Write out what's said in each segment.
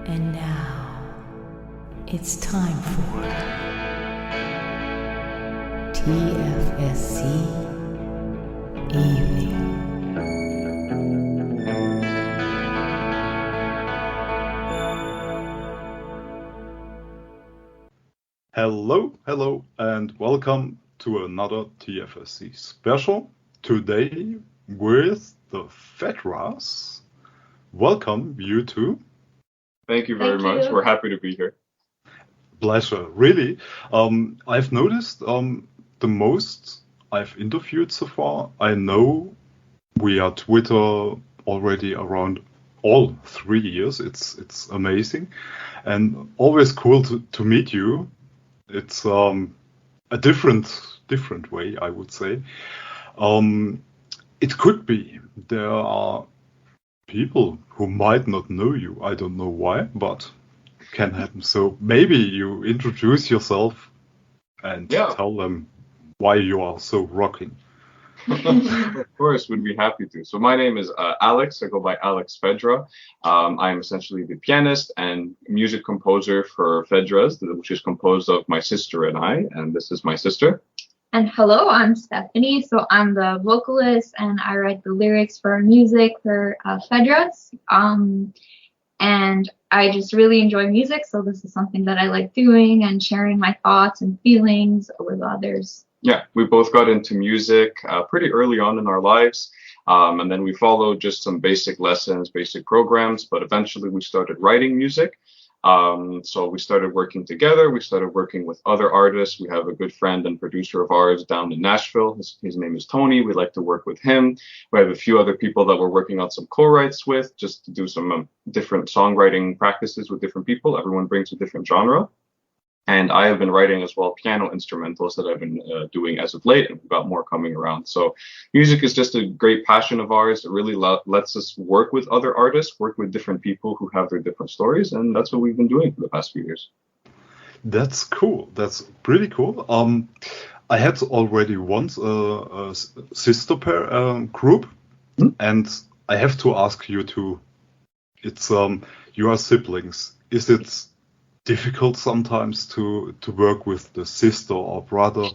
And now, it's time for TFSC Evening. Hello, and welcome to another TFSC special. Today with the Fedras. Welcome, you two. Thank you very much. We're happy to be here. Pleasure, really. I've noticed the most I've interviewed so far. I know we are Twitter already around all 3 years. It's amazing, and always cool to meet you. It's a different way, I would say. It could be there are people who might not know you. I don't know why, but can happen. So maybe you introduce yourself and tell them why you are so rocking. Of course, we'd be happy to. So my name is Alex. I go by Alex Fedra. I'm essentially the pianist and music composer for Fedras, which is composed of my sister and I, and this is my sister. And hello, I'm Stephanie. So I'm the vocalist and I write the lyrics for music for Fedras. And I just really enjoy music, so this is something that I like doing and sharing my thoughts and feelings with others. Yeah, we both got into music pretty early on in our lives. And then we followed just some basic lessons, basic programs, but eventually we started writing music. So we started working together. We started working with other artists. We have a good friend and producer of ours down in Nashville. His name is Tony. We like to work with him. We have a few other people that we're working on some co-writes with, just to do some different songwriting practices with different people. Everyone brings a different genre. And I have been writing as well piano instrumentals that I've been doing as of late, and we've got more coming around. So music is just a great passion of ours. It really lets us work with other artists, work with different people who have their different stories, and that's what we've been doing for the past few years. That's cool. That's pretty cool. I had already once a sister pair group, and I have to ask you two. It's you are siblings. Is it difficult sometimes to work with the sister or brother,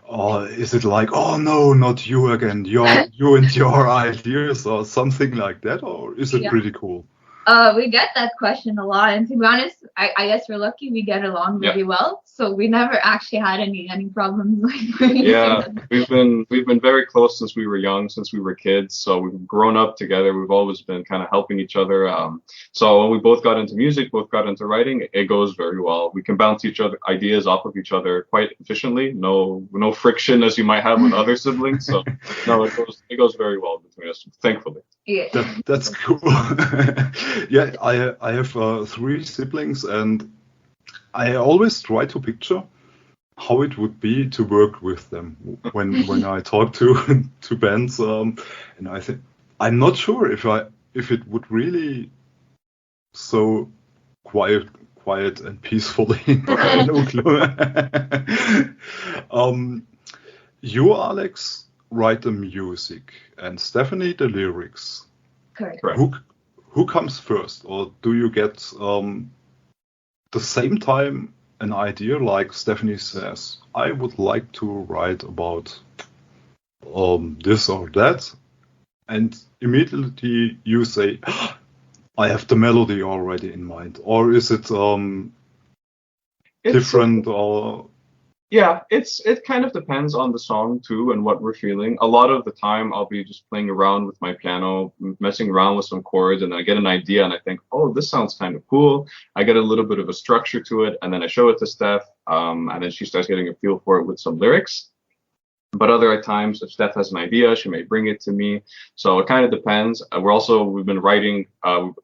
or is it like, oh no, not you again, you and your ideas, or something like that, or is it pretty cool? We get that question a lot, and to be honest, I guess we're lucky we get along really well. So we never actually had any problems. Yeah, we've been very close since we were young, since we were kids. So we've grown up together. We've always been kind of helping each other. So when we both got into music, both got into writing, it goes very well. We can bounce each other ideas off of each other quite efficiently. No friction as you might have with other siblings. So no, it goes very well between us, thankfully. Yeah, that's cool. Yeah, I have 3 siblings, and I always try to picture how it would be to work with them when I talk to bands, and I think I'm not sure if it would really so quiet and peacefully. No clue. You, Alex, write the music, and Stephanie the lyrics. Correct. Who comes first, or do you get the same time an idea, like Stephanie says, I would like to write about this or that, and immediately you say, I have the melody already in mind, or is it different, or? Yeah, it kind of depends on the song too and what we're feeling. A lot of the time I'll be just playing around with my piano, messing around with some chords, and then I get an idea and I think, oh, this sounds kind of cool. I get a little bit of a structure to it, and then I show it to Steph, and then she starts getting a feel for it with some lyrics. But other times, if Steph has an idea, she may bring it to me. So it kind of depends. We've been writing,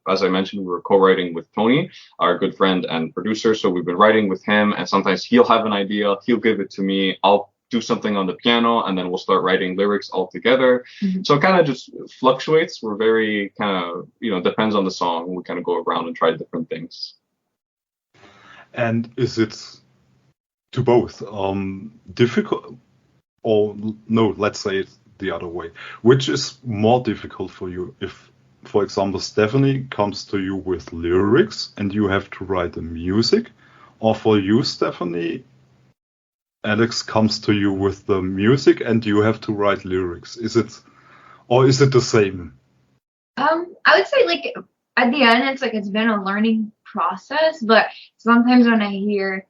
as I mentioned, we were co-writing with Tony, our good friend and producer. So we've been writing with him, and sometimes he'll have an idea, he'll give it to me, I'll do something on the piano, and then we'll start writing lyrics all together. Mm-hmm. So it kind of just fluctuates. We're very kind of, depends on the song. We kind of go around and try different things. And is it to both difficult? Or no, let's say it the other way. Which is more difficult for you, if for example, Stephanie comes to you with lyrics and you have to write the music, or for you, Stephanie, Alex comes to you with the music and you have to write lyrics. Is it the same? I would say like at the end it's like it's been a learning process, but sometimes when I hear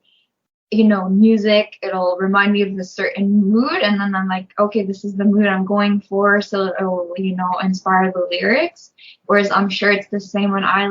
music, it'll remind me of a certain mood, and then I'm like, okay, this is the mood I'm going for, so it'll, inspire the lyrics. Whereas I'm sure it's the same when I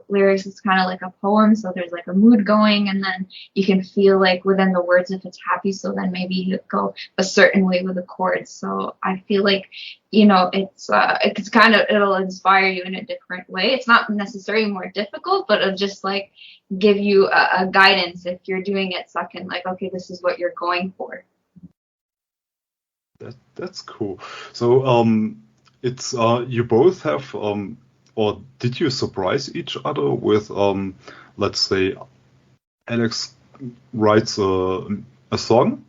lyrics is kind of like a poem, so there's like a mood going, and then you can feel like within the words if it's happy, so then maybe you go a certain way with the chords. So I feel like, it's kind of, it'll inspire you in a different way. It's not necessarily more difficult, but it'll just like give you a guidance if you're doing it second, like, okay, this is what you're going for. That's cool. So it's you both have or did you surprise each other with let's say Alex writes a song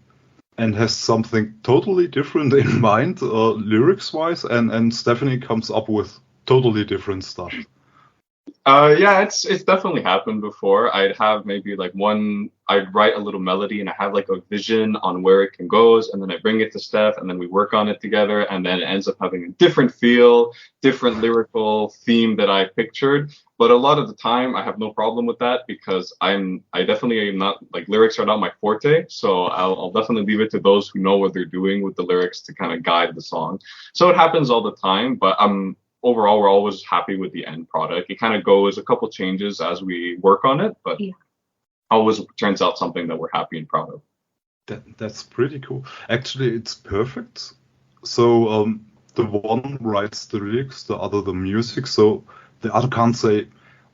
and has something totally different in mind lyrics wise, and Stephanie comes up with totally different stuff? Yeah, it's definitely happened before. I'd have maybe I'd write a little melody and I have like a vision on where it can goes, and then I bring it to Steph and then we work on it together, and then it ends up having a different feel, different lyrical theme that I pictured. But a lot of the time I have no problem with that because I definitely am not, like, lyrics are not my forte, so I'll definitely leave it to those who know what they're doing with the lyrics to kind of guide the song. So it happens all the time, but overall, we're always happy with the end product. It kind of goes a couple changes as we work on it, but always turns out something that we're happy and proud of. That's pretty cool. Actually, it's perfect. So the one writes the lyrics, the other the music. So the other can't say,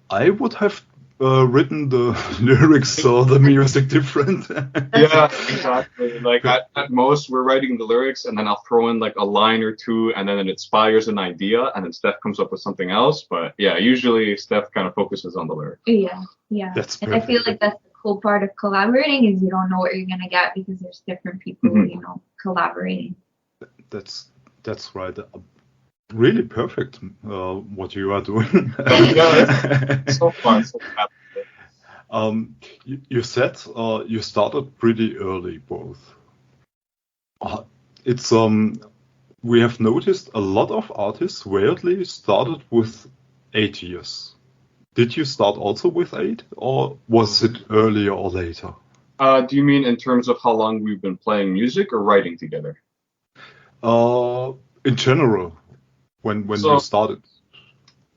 I would have written the lyrics or the music different. Yeah, exactly. Like at most we're writing the lyrics and then I'll throw in like a line or two and then it inspires an idea and then Steph comes up with something else. But yeah, usually Steph kind of focuses on the lyrics. Yeah. That's and I feel like that's the cool part of collaborating is you don't know what you're gonna get because there's different people, collaborating. That's right. Really perfect what you are doing. Yeah, so far, so happy. You said you started pretty early, both. It's we have noticed a lot of artists weirdly started with 8 years. Did you start also with 8, or was it earlier or later? Do you mean in terms of how long we've been playing music or writing together? In general. When you started?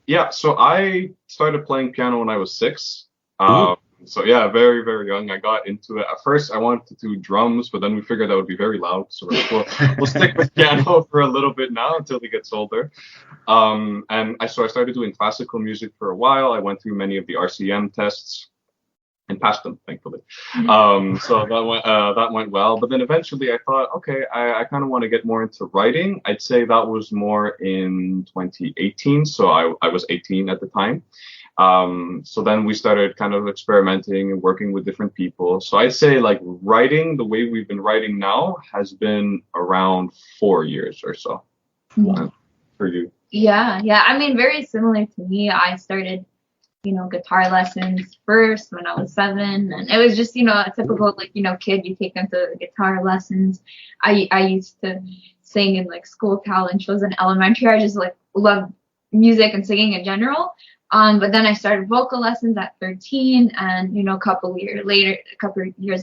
Yeah, so I started playing piano when I was 6. So yeah, very, very young. I got into it. At first, I wanted to do drums, but then we figured that would be very loud. So we'll stick with piano for a little bit now until he gets older. And I started doing classical music for a while. I went through many of the RCM tests and passed them, thankfully. So that went well. But then eventually I thought, okay, I kind of want to get more into writing. I'd say that was more in 2018. So I was 18 at the time. So then we started kind of experimenting and working with different people. So I'd say like writing the way we've been writing now has been around 4 years or so. For you. Yeah. I mean, very similar to me. I started guitar lessons first when I was 7, and it was just, a typical kid, you take them to guitar lessons. I used to sing in like school talent shows in elementary. I just like loved music and singing in general. But then I started vocal lessons at 13, and a couple of years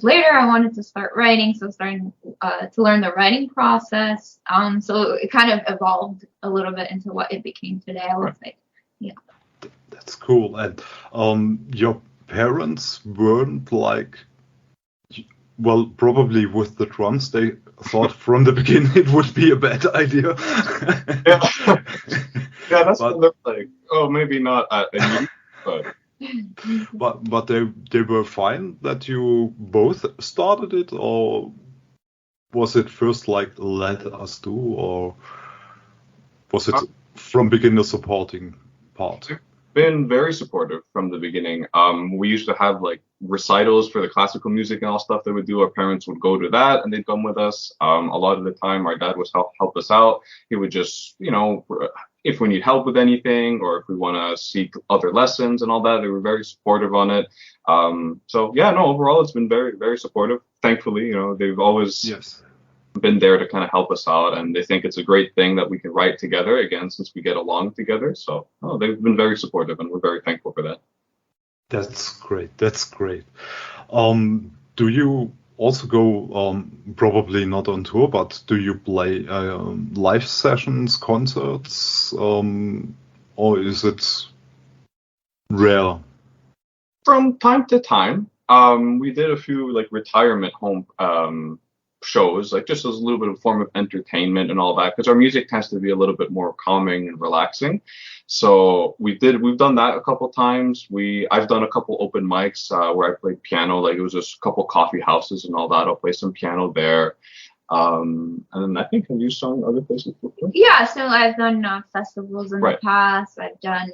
later, I wanted to start writing, so starting to learn the writing process. So it kind of evolved a little bit into what it became today, I would say. Yeah. That's cool. And your parents weren't like, well, probably with the drums, they thought from the beginning it would be a bad idea. Yeah, that's what it looked like. Oh, maybe not at a but they were fine that you both started it, or was it first like let us do, or was it from beginning supporting part? Been very supportive from the beginning. We used to have like recitals for the classical music and all stuff that we do. Our parents would go to that and they'd come with us. A lot of the time our dad would help us out. He would just, if we need help with anything or if we want to seek other lessons and all that. They were very supportive on it. So yeah, no, overall it's been very, very supportive. Thankfully, they've always Yes. been there to kind of help us out, and they think it's a great thing that we can write together again since we get along together. So they've been very supportive, and we're very thankful for that. That's great. That's great. Do you also go, probably not on tour, but do you play live sessions, concerts, or is it rare? From time to time, we did a few like retirement home shows, like just as a little bit of a form of entertainment and all that, because our music tends to be a little bit more calming and relaxing. So we've done that a couple times. I've done a couple open mics where I played piano, like it was just a couple coffee houses and all that. I'll play some piano there. And then I think, have you sung other places before? Yeah, so I've done festivals in the Right. past. I've done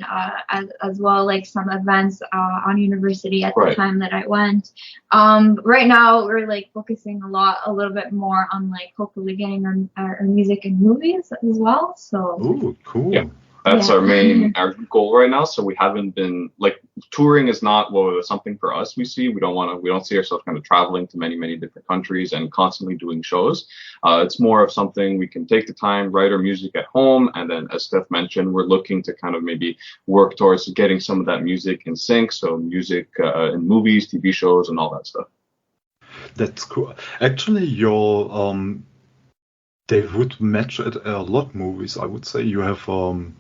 as well like some events on university at the Right. time that I went. Right now we're like focusing a little bit more on like hopefully getting our music in movies as well. So Oh, cool. Yeah. That's Yeah. our goal right now. So we haven't been like touring is not something for us. We don't see ourselves kind of traveling to many, many different countries and constantly doing shows. It's more of something we can take the time, write our music at home. And then as Steph mentioned, we're looking to kind of maybe work towards getting some of that music in sync. So music in movies, TV shows and all that stuff. That's cool. Actually, they would match at a lot movies. I would say you have on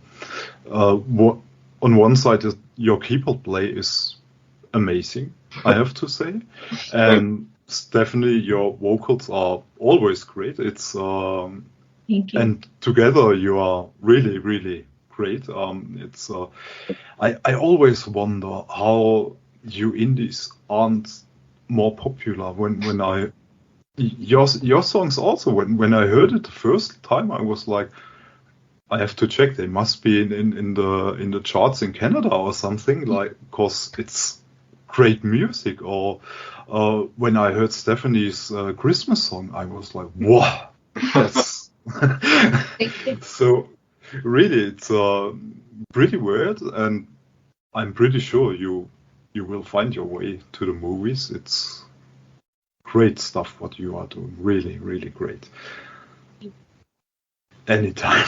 one side your keyboard play is amazing, I have to say, and Stephanie, your vocals are always great. It's thank you. and together you are really, really great. It's I always wonder how you indies aren't more popular. When I your songs also when I heard it the first time, I was like, I have to check. They must be in the charts in Canada or something, like, because it's great music. Or when I heard Stephanie's Christmas song, I was like, wow, that's so really it's pretty weird, and I'm pretty sure you will find your way to the movies. It's great stuff what you are doing. Really, really great. Anytime.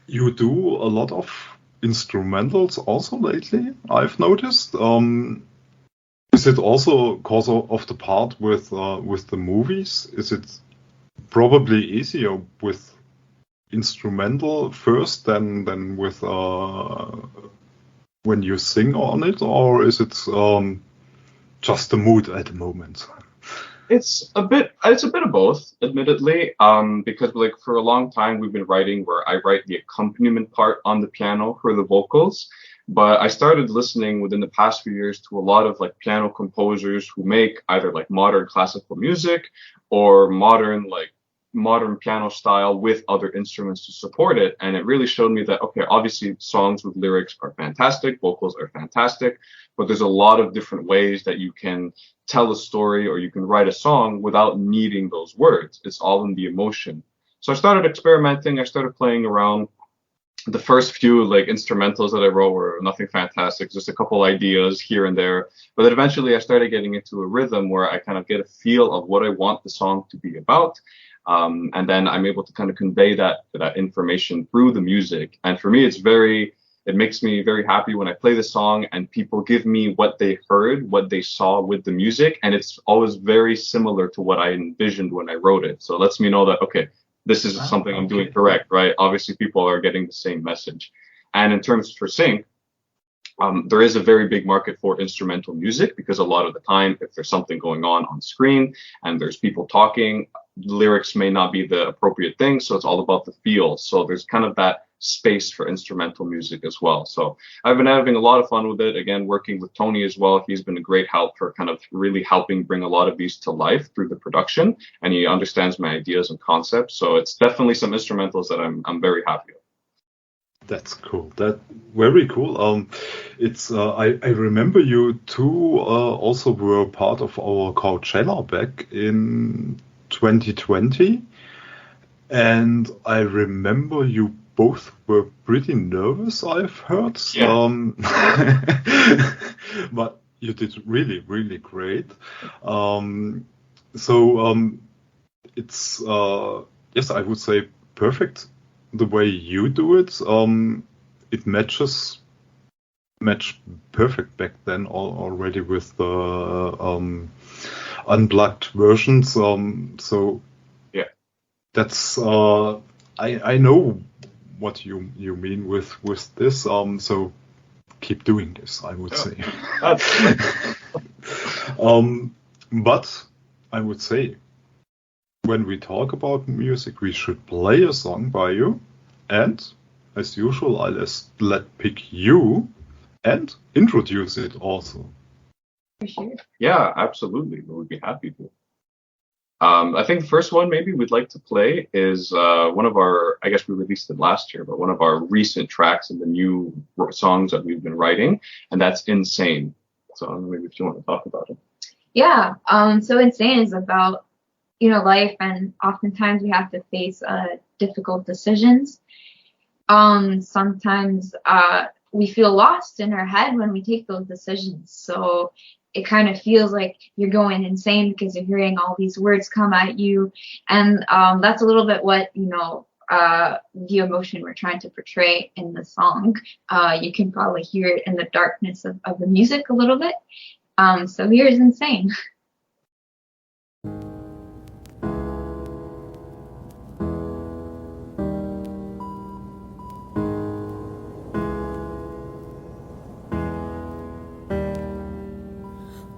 You do a lot of instrumentals also lately, I've noticed. Is it also because of the part with the movies? Is it probably easier with instrumental first than with when you sing on it, or is it just the mood at the moment? It's a bit of both, admittedly, because like for a long time we've been writing where I write the accompaniment part on the piano for the vocals, but I started listening within the past few years to a lot of like piano composers who make either like modern classical music or modern piano style with other instruments to support it. And it really showed me that, okay, obviously songs with lyrics are fantastic, vocals are fantastic, but there's a lot of different ways that you can tell a story or you can write a song without needing those words. It's all in the emotion. So I started experimenting. I started playing around. The first few like instrumentals that I wrote were nothing fantastic, just a couple ideas here and there. But then eventually I started getting into a rhythm where I kind of get a feel of what I want the song to be about. And then I'm able to kind of convey that information through the music. And for me, it makes me very happy when I play the song and people give me what they heard, what they saw with the music. And it's always very similar to what I envisioned when I wrote it. So it lets me know that, okay, this is something I'm doing correct, right? Obviously, people are getting the same message. And in terms for sync, there is a very big market for instrumental music because a lot of the time, if there's something going on screen and there's people talking, lyrics may not be the appropriate thing. So it's all about the feel. So there's kind of that space for instrumental music as well. So I've been having a lot of fun with it. Again, working with Tony as well. He's been a great help for kind of really helping bring a lot of these to life through the production. And he understands my ideas and concepts. So it's definitely some instrumentals that I'm very happy with. That's cool. That very cool. It's I remember you two also were part of our Coachella back in 2020, And I remember you both were pretty nervous, I've heard. Yeah. But you did really, really great. So it's, yes, I would say perfect the way you do it. It matched perfect back then already with the unplugged versions. So Yeah. that's I know what you mean with this. So keep doing this, I would say. But I would say when we talk about music, we should play a song by you, and as usual, let pick you and introduce it also. For sure. Yeah, absolutely. We'd be happy to. I think the first one maybe we'd like to play is one of our, I guess we released it last year, but one of our recent tracks in the new songs that we've been writing, and that's Insane. So maybe if you want to talk about it. Yeah. So Insane is about, life, and oftentimes we have to face difficult decisions. Sometimes we feel lost in our head when we take those decisions. So it kind of feels like you're going insane because you're hearing all these words come at you. And that's a little bit what, the emotion we're trying to portray in the song. You can probably hear it in the darkness of the music a little bit. So here's Insane.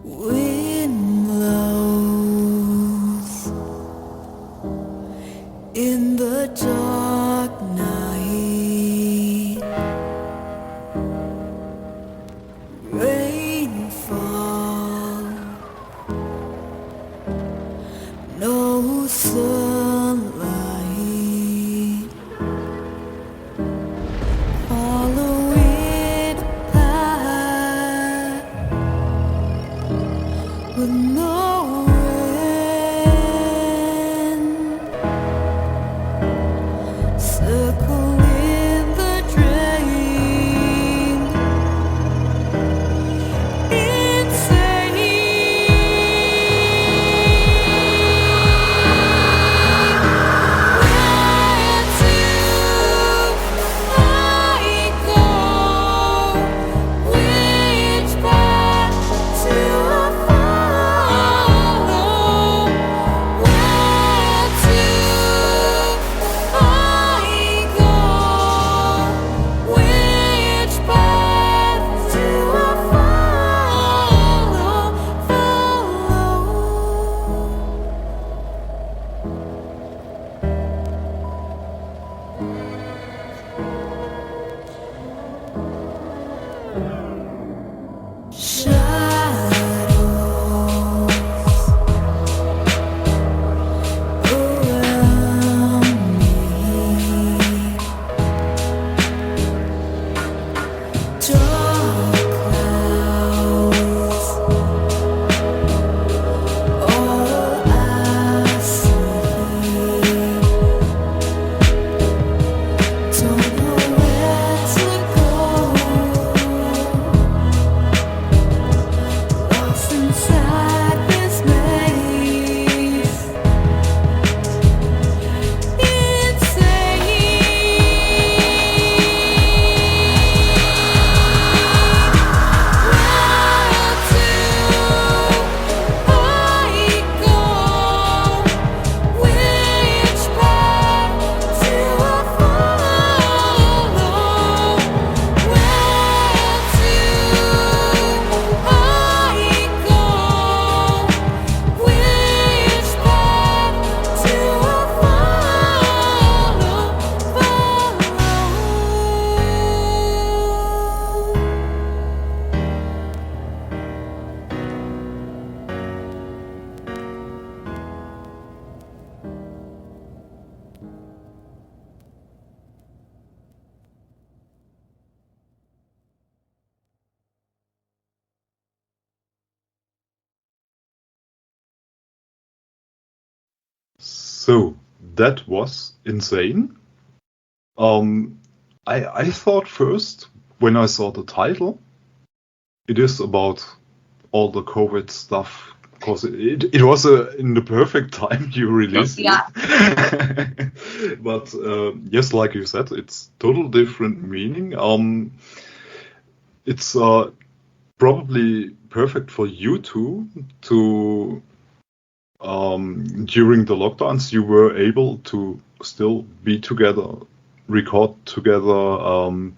Wind blows in the dark night. Rain falls, no sunlight. Follow it back with no end. Circle in the drain. So that was insane. I thought first, when I saw the title, it is about all the COVID stuff, because it was in the perfect time you released it. But yes, like you said, it's total different meaning. It's probably perfect for you two to during the lockdowns you were able to still be together, record together,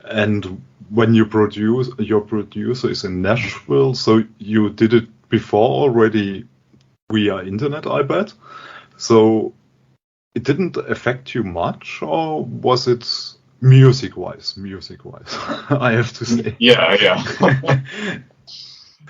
and when you produce, your producer is in Nashville, so you did it before already via internet, I bet. So it didn't affect you much, or was it music-wise? I have to say. Yeah.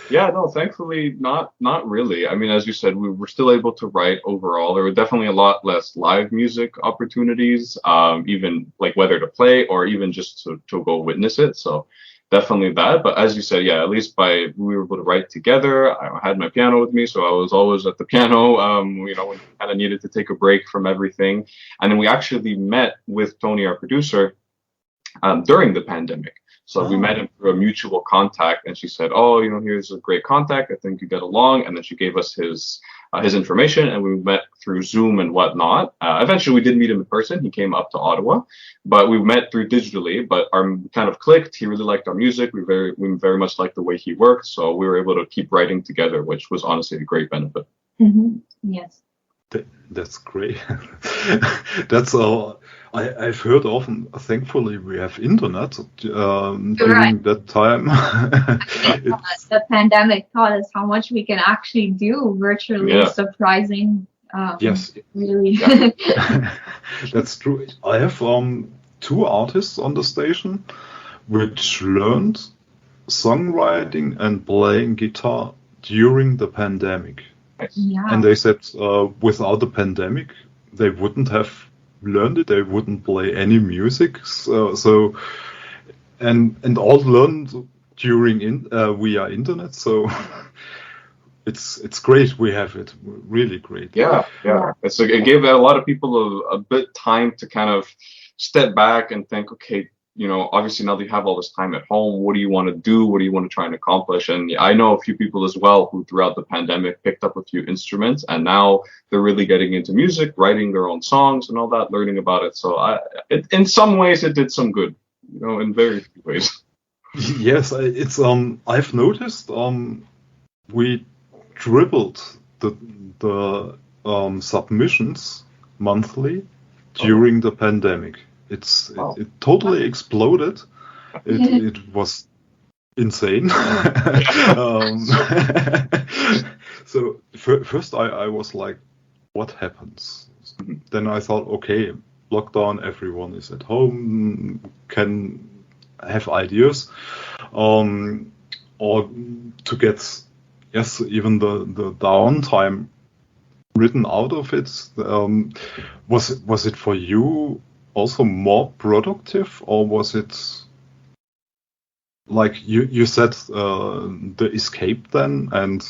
Yeah, no, thankfully not really. I mean, as you said, we were still able to write overall. There were definitely a lot less live music opportunities, even like whether to play or even just to go witness it. So definitely that. But as you said, yeah, at least we were able to write together. I had my piano with me, so I was always at the piano, when we kind of needed to take a break from everything. And then we actually met with Tony, our producer, during the pandemic. So we met him through a mutual contact, and she said, "Oh, here's a great contact. I think you get along." And then she gave us his information, and we met through Zoom and whatnot. Eventually, we did meet him in person. He came up to Ottawa, but we met through digitally. But our kind of clicked. He really liked our music. We very much liked the way he worked. So we were able to keep writing together, which was honestly a great benefit. Mm-hmm. Yes. That's great. That's all. I've heard often. Thankfully, we have internet during that time. The pandemic taught us how much we can actually do virtually. Yeah. Surprising. Yes, really. Yeah. That's true. I have two artists on the station which learned songwriting and playing guitar during the pandemic. Yeah. And they said without the pandemic, they wouldn't have learned it. They wouldn't play any music. So and all learned during via internet. So it's great. We have it. Really great. Yeah. It gave a lot of people a bit time to kind of step back and think, okay, obviously now that you have all this time at home, what do you want to do? What do you want to try and accomplish? And I know a few people as well who throughout the pandemic picked up a few instruments, and now they're really getting into music, writing their own songs and all that, learning about it. So in some ways it did some good, in very few ways. Yes, it's I've noticed we tripled the submissions monthly during the pandemic. It totally exploded. It was insane. So first I was like, what happens? Then I thought, okay, lockdown, everyone is at home, can have ideas, or to get even the downtime written out of it. Was it for you also more productive, or was it like you said the escape then? And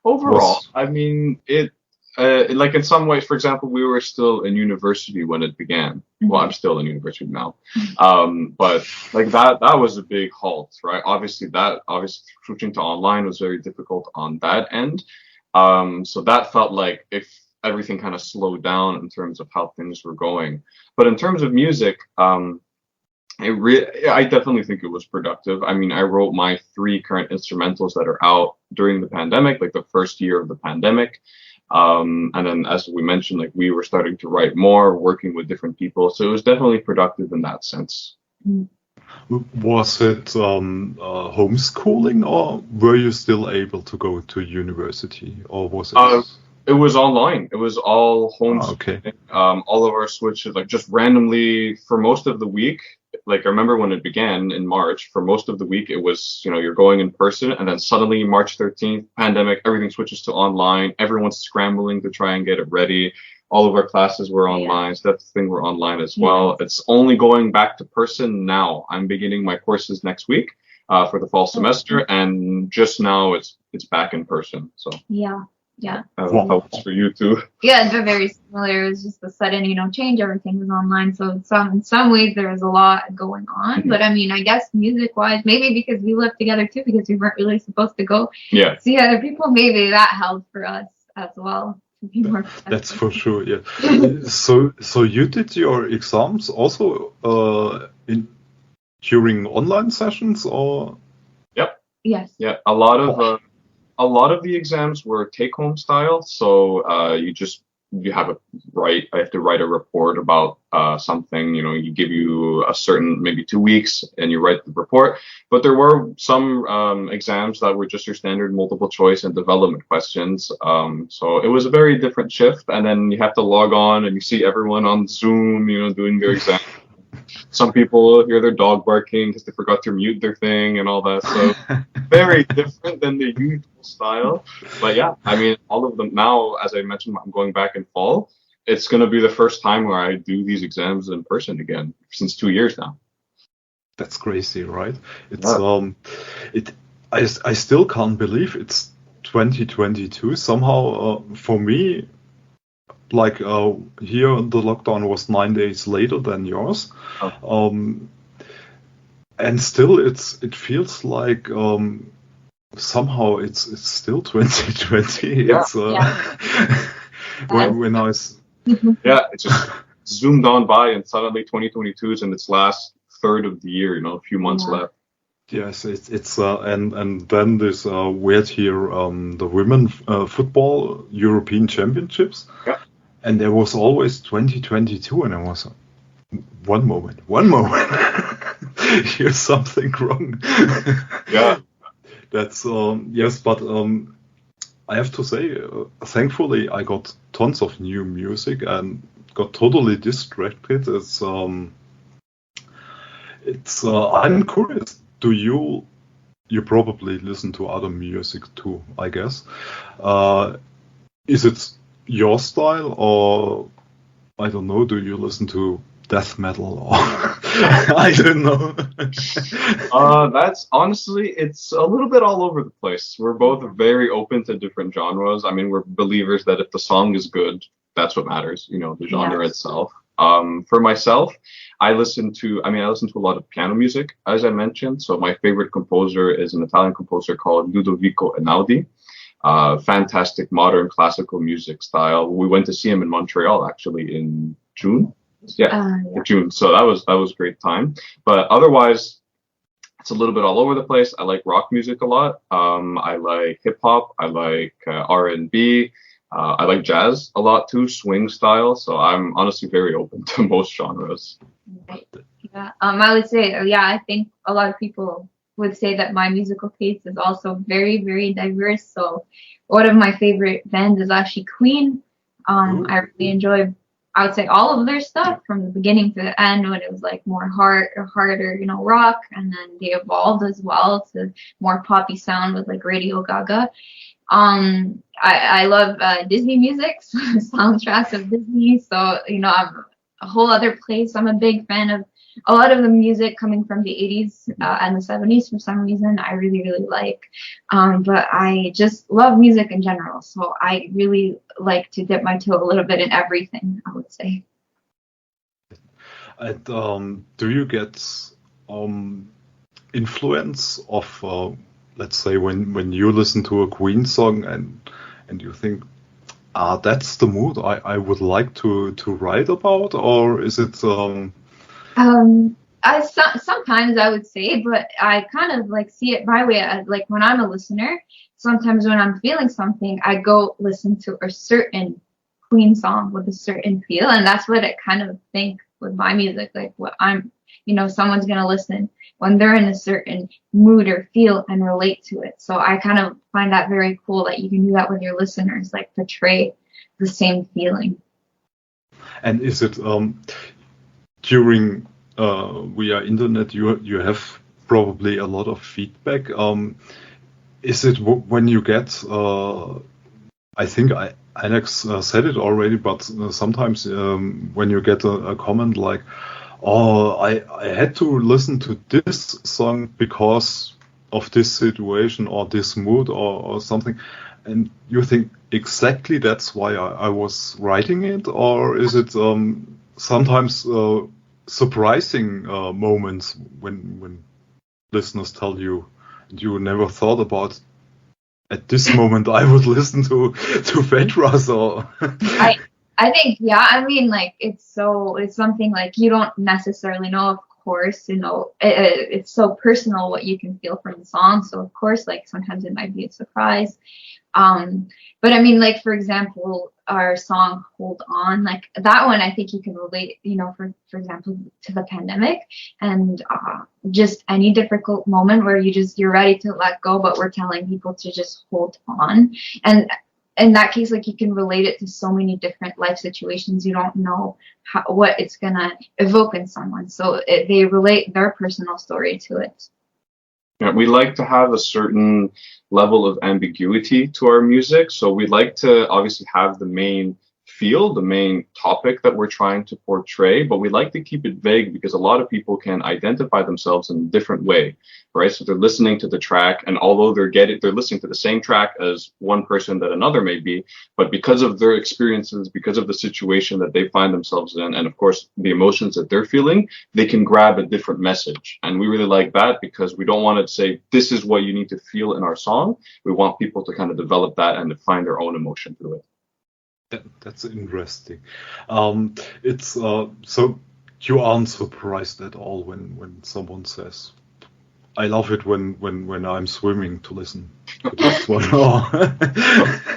overall, I mean, it like in some ways, for example, we were still in university when it began. Well, I'm still in university now, but like that was a big halt, right? Obviously switching to online was very difficult on that end. So that felt like if everything kind of slowed down in terms of how things were going. But in terms of music, I definitely think it was productive. I mean, I wrote my 3 current instrumentals that are out during the pandemic, like the first year of the pandemic. And then, as we mentioned, like we were starting to write more, working with different people. So it was definitely productive in that sense. Was it homeschooling, or were you still able to go to university, or was it? It was online. It was all homeschooling. Okay. All of our switches, like just randomly for most of the week. Like I remember when it began in March, for most of the week it was, you're going in person, and then suddenly March 13th, pandemic, everything switches to online. Everyone's scrambling to try and get it ready. All of our classes were online. So that's the thing, we're online as well. It's only going back to person now. I'm beginning my courses next week for the fall semester, and just now it's back in person. So yeah. Yeah. That was for you too. Yeah, they're very similar. It was just a sudden, change. Everything was online, so in some ways there was a lot going on. But I mean, I guess music-wise, maybe because we lived together too, because we weren't really supposed to go see other people. Maybe that helped for us as well to be more protected. That's for sure. Yeah. So you did your exams also during online sessions, or? Yep. Yes. Yeah. A lot of the exams were take-home style, so I have to write a report about something. You give you a certain maybe 2 weeks, and you write the report. But there were some exams that were just your standard multiple choice and development questions. So it was a very different shift, and then you have to log on and you see everyone on Zoom, doing their exam. Some people hear their dog barking because they forgot to mute their thing and all that. So very different than the usual style. But yeah, I mean, all of them now, as I mentioned, I'm going back in fall. It's going to be the first time where I do these exams in person again since 2 years now. That's crazy, right? It's I still can't believe it's 2022. Somehow, for me, like here the lockdown was 9 days later than yours, and still it feels like somehow it's still 2020. Yeah. It's when I was it just zoomed on by, and suddenly 2022 is in its last third of the year. A few months left. Yes, it's and then this weird here the women football European Championships. Yeah. And there was always 2022, and I was one moment, here's something wrong. Yeah, that's yes, but I have to say, thankfully, I got tons of new music and got totally distracted. I'm curious. Do you probably listen to other music too? I guess. Is it your style, or I don't know, do you listen to death metal, or I don't know? That's honestly, it's a little bit all over the place. We're both very open to different genres. I mean, we're believers that if the song is good, that's what matters, the genre itself. For myself, I listen to a lot of piano music, as I mentioned. So my favorite composer is an Italian composer called Ludovico Einaudi. Fantastic modern classical music style. We went to see him in Montreal actually in June. June. So that was a great time. But otherwise, it's a little bit all over the place. I like rock music a lot. I like hip hop. I like R&B. I like jazz a lot too, swing style. So I'm honestly very open to most genres. Right. Yeah. I would say, I think a lot of people would say that my musical taste is also very, very diverse. So one of my favorite bands is actually Queen. I really enjoy, I would say, all of their stuff from the beginning to the end, when it was like more harder, rock, and then they evolved as well to more poppy sound with like Radio Gaga. I love Disney music, so soundtracks of Disney. So I'm a whole other place. I'm a big fan of a lot of the music coming from the 80s and the 70s for some reason. I really, really like. But I just love music in general. So I really like to dip my toe a little bit in everything, I would say. And do you get influence of, let's say, when you listen to a Queen song and you think, that's the mood I would like to write about, or is it? Sometimes I would say, but I kind of like see it my way. Like when I'm a listener, sometimes when I'm feeling something, I go listen to a certain Queen song with a certain feel, and that's what I kind of think with my music. Like what I'm, someone's gonna listen when they're in a certain mood or feel and relate to it. So I kind of find that very cool that you can do that with your listeners, like portray the same feeling. And is it during via internet? You have probably a lot of feedback. Is it when you get? I think Alex said it already, but sometimes when you get a comment like, "Oh, I had to listen to this song because of this situation or this mood or something," and you think, exactly that's why I was writing it, or is it sometimes surprising moments when listeners tell you you never thought about at this moment I would listen to Fedras or I think, yeah, I mean, like, it's something like you don't necessarily know, of course, it's so personal what you can feel from the song. So, of course, like, sometimes it might be a surprise. But I mean, like, for example, our song Hold On, like, that one, I think you can relate, for example, to the pandemic and just any difficult moment where you're ready to let go, but we're telling people to just hold on. And in that case, like, you can relate it to so many different life situations. You don't know what it's gonna evoke in someone, so they relate their personal story to it. Yeah, we like to have a certain level of ambiguity to our music, so we like to obviously have the main feel, the main topic that we're trying to portray, but we like to keep it vague because a lot of people can identify themselves in a different way, right? So they're listening to the track, and although they're listening to the same track as one person that another may be, but because of their experiences, because of the situation that they find themselves in, and of course the emotions that they're feeling, they can grab a different message. And we really like that because we don't want to say, this is what you need to feel in our song. We want people to kind of develop that and to find their own emotion through it. That's interesting. It's so you aren't surprised at all when someone says, "I love it when I'm swimming to listen to this one."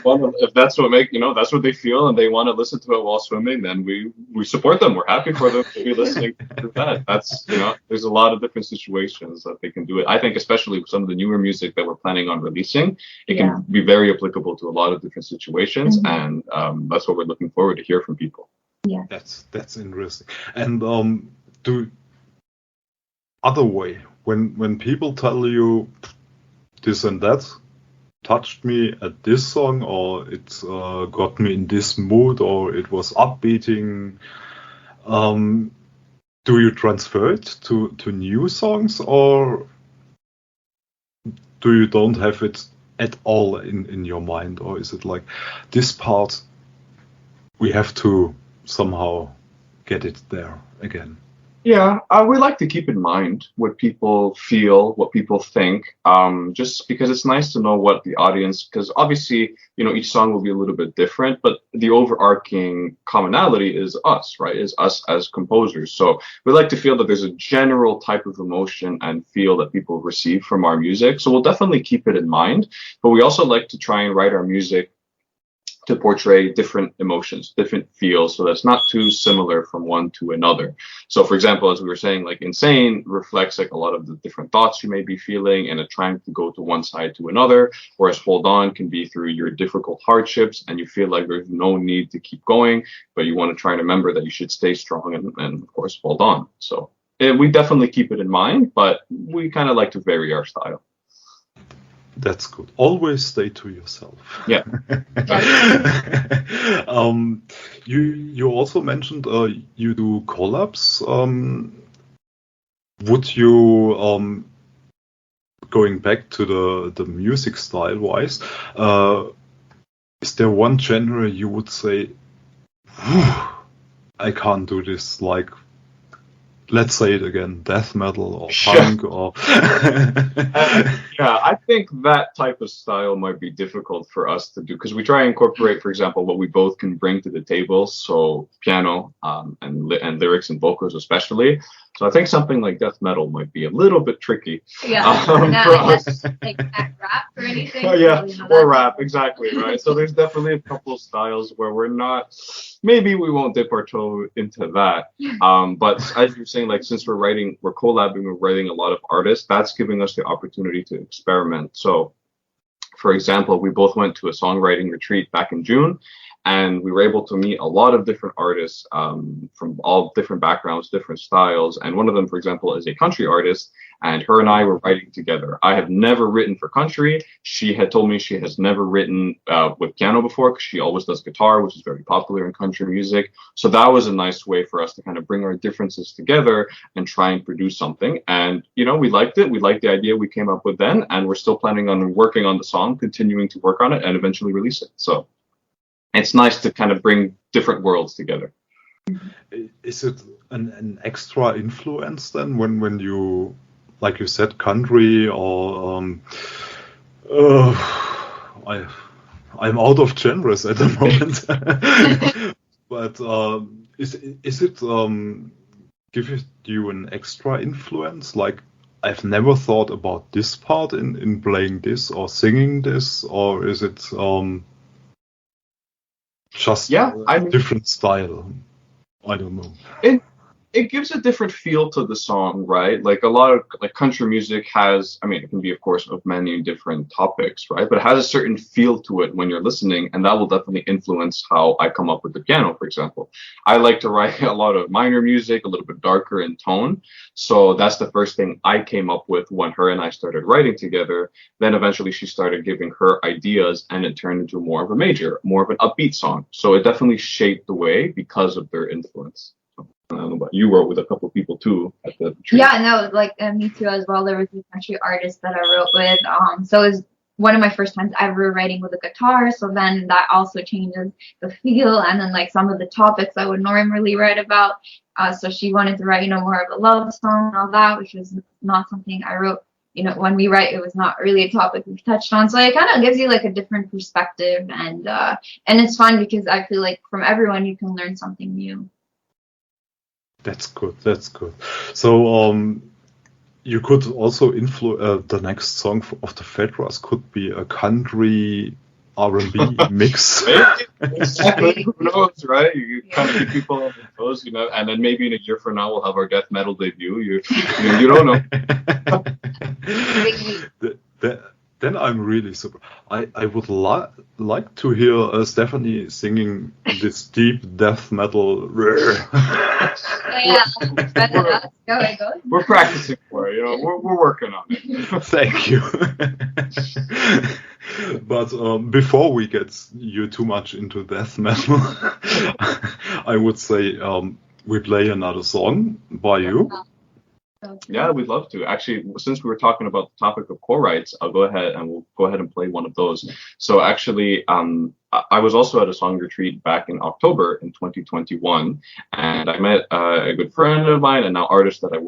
Well, if that's that's what they feel, and they want to listen to it while swimming, then we support them. We're happy for them to be listening to that. That's there's a lot of different situations that they can do it. I think especially with some of the newer music that we're planning on releasing, it can be very applicable to a lot of different situations, and that's what we're looking forward to hear from people. Yeah, that's interesting. And do other way when people tell you this and that touched me at this song, or it got me in this mood, or it was upbeating, do you transfer it to new songs, or do you don't have it at all in your mind, or is it like this part we have to somehow get it there again? Yeah, we like to keep in mind what people feel, what people think, just because it's nice to know what the audience, because obviously, each song will be a little bit different, but the overarching commonality is us, right? Is us as composers. So we like to feel that there's a general type of emotion and feel that people receive from our music. So we'll definitely keep it in mind, but we also like to try and write our music to portray different emotions, different feels, so that's not too similar from one to another. So for example, as we were saying, like Insane reflects like a lot of the different thoughts you may be feeling and trying to go to one side to another, whereas Hold On can be through your difficult hardships and you feel like there's no need to keep going, but you want to try and remember that you should stay strong and of course hold on. So we definitely keep it in mind, but we kind of like to vary our style. That's good. Always stay to yourself. Yeah. You also mentioned you do collabs. Would you going back to the music style wise, is there one genre you would say, I can't do this, like, let's say it again, death metal or punk or yeah, I think that type of style might be difficult for us to do because we try and incorporate, for example, what we both can bring to the table, so piano and lyrics and vocals especially. So I think something like death metal might be a little bit tricky. Yeah, for us. Like rap or anything. Oh, yeah, or rap, exactly, right? So there's definitely a couple of styles where maybe we won't dip our toe into that. But as you're saying, like, since we're collabing, we're writing a lot of artists, that's giving us the opportunity to experiment. So, for example, we both went to a songwriting retreat back in June, and we were able to meet a lot of different artists from all different backgrounds, different styles. And one of them, for example, is a country artist, and her and I were writing together. I have never written for country. She had told me she has never written with piano before because she always does guitar, which is very popular in country music. So that was a nice way for us to kind of bring our differences together and try and produce something. And, we liked it. We liked the idea we came up with then, and we're still planning on working on the song, continuing to work on it, and eventually release it. So it's nice to kind of bring different worlds together. Is it an extra influence then when you, like you said, country or I'm out of genres at the moment. But is it give it you an extra influence? Like, I've never thought about this part in playing this or singing this, or is it just a different style? I don't know. It gives a different feel to the song, right? Like a lot of like country music has, I mean, it can be of course of many different topics, right? But it has a certain feel to it when you're listening, and that will definitely influence how I come up with the piano, for example. I like to write a lot of minor music, a little bit darker in tone. So that's the first thing I came up with when her and I started writing together. Then eventually she started giving her ideas, and it turned into more of a major, more of an upbeat song. So it definitely shaped the way because of their influence. I don't know about you, wrote with a couple of people too at the retreat. Yeah, no, like me too as well. There was a country artist that I wrote with. So it was one of my first times ever writing with a guitar. So then that also changes the feel, and then like some of the topics I would normally write about. So she wanted to write, more of a love song and all that, which was not something I wrote. When we write, it was not really a topic we've touched on. So it kind of gives you like a different perspective, and it's fun because I feel like from everyone you can learn something new. That's good. So you could also influence the next song of the Fedras could be a country R&B mix. Exactly. Who knows, right? You kind of keep people on their toes, and then maybe in a year from now we'll have our death metal debut. You don't know. Then I'm really super. I would like to hear Stephanie singing this deep death metal. Yeah, go. We're practicing for it. We're working on it. Thank you. But before we get you too much into death metal, I would say we play another song by you. Yeah, we'd love to. Actually, since we were talking about the topic of co-writes, we'll go ahead and play one of those. So actually, I was also at a song retreat back in October in 2021, and I met a good friend of mine and now artist that I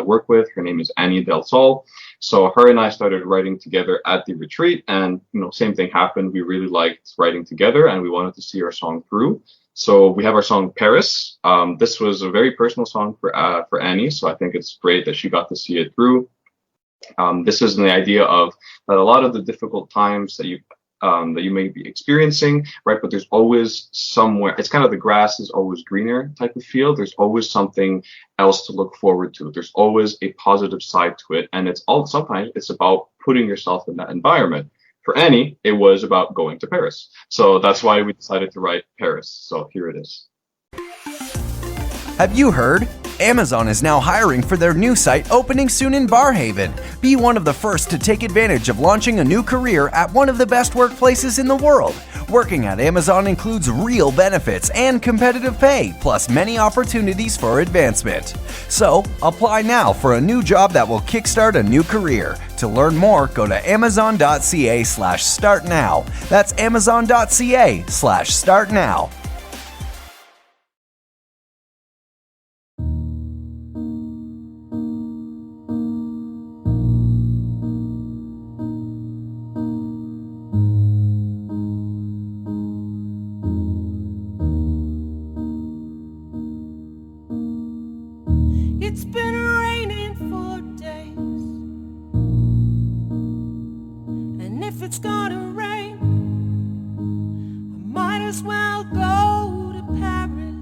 work with. Her name is Annie Del Sol. So her and I started writing together at the retreat, and same thing happened. We really liked writing together, and we wanted to see our song through. So we have our song Paris. This was a very personal song for Annie, so I think it's great that she got to see it through. This is the idea of that a lot of the difficult times that you may be experiencing, right? But there's always somewhere. It's kind of the grass is always greener type of feel. There's always something else to look forward to. There's always a positive side to it, and sometimes it's about putting yourself in that environment. For Annie, it was about going to Paris. So that's why we decided to write Paris. So here it is. Have you heard? Amazon is now hiring for their new site opening soon in Barhaven. Be one of the first to take advantage of launching a new career at one of the best workplaces in the world. Working at Amazon includes real benefits and competitive pay, plus many opportunities for advancement. So, apply now for a new job that will kickstart a new career. To learn more, go to amazon.ca/startnow. That's amazon.ca/startnow. It's been raining for days, and if it's gonna rain, I might as well go to Paris.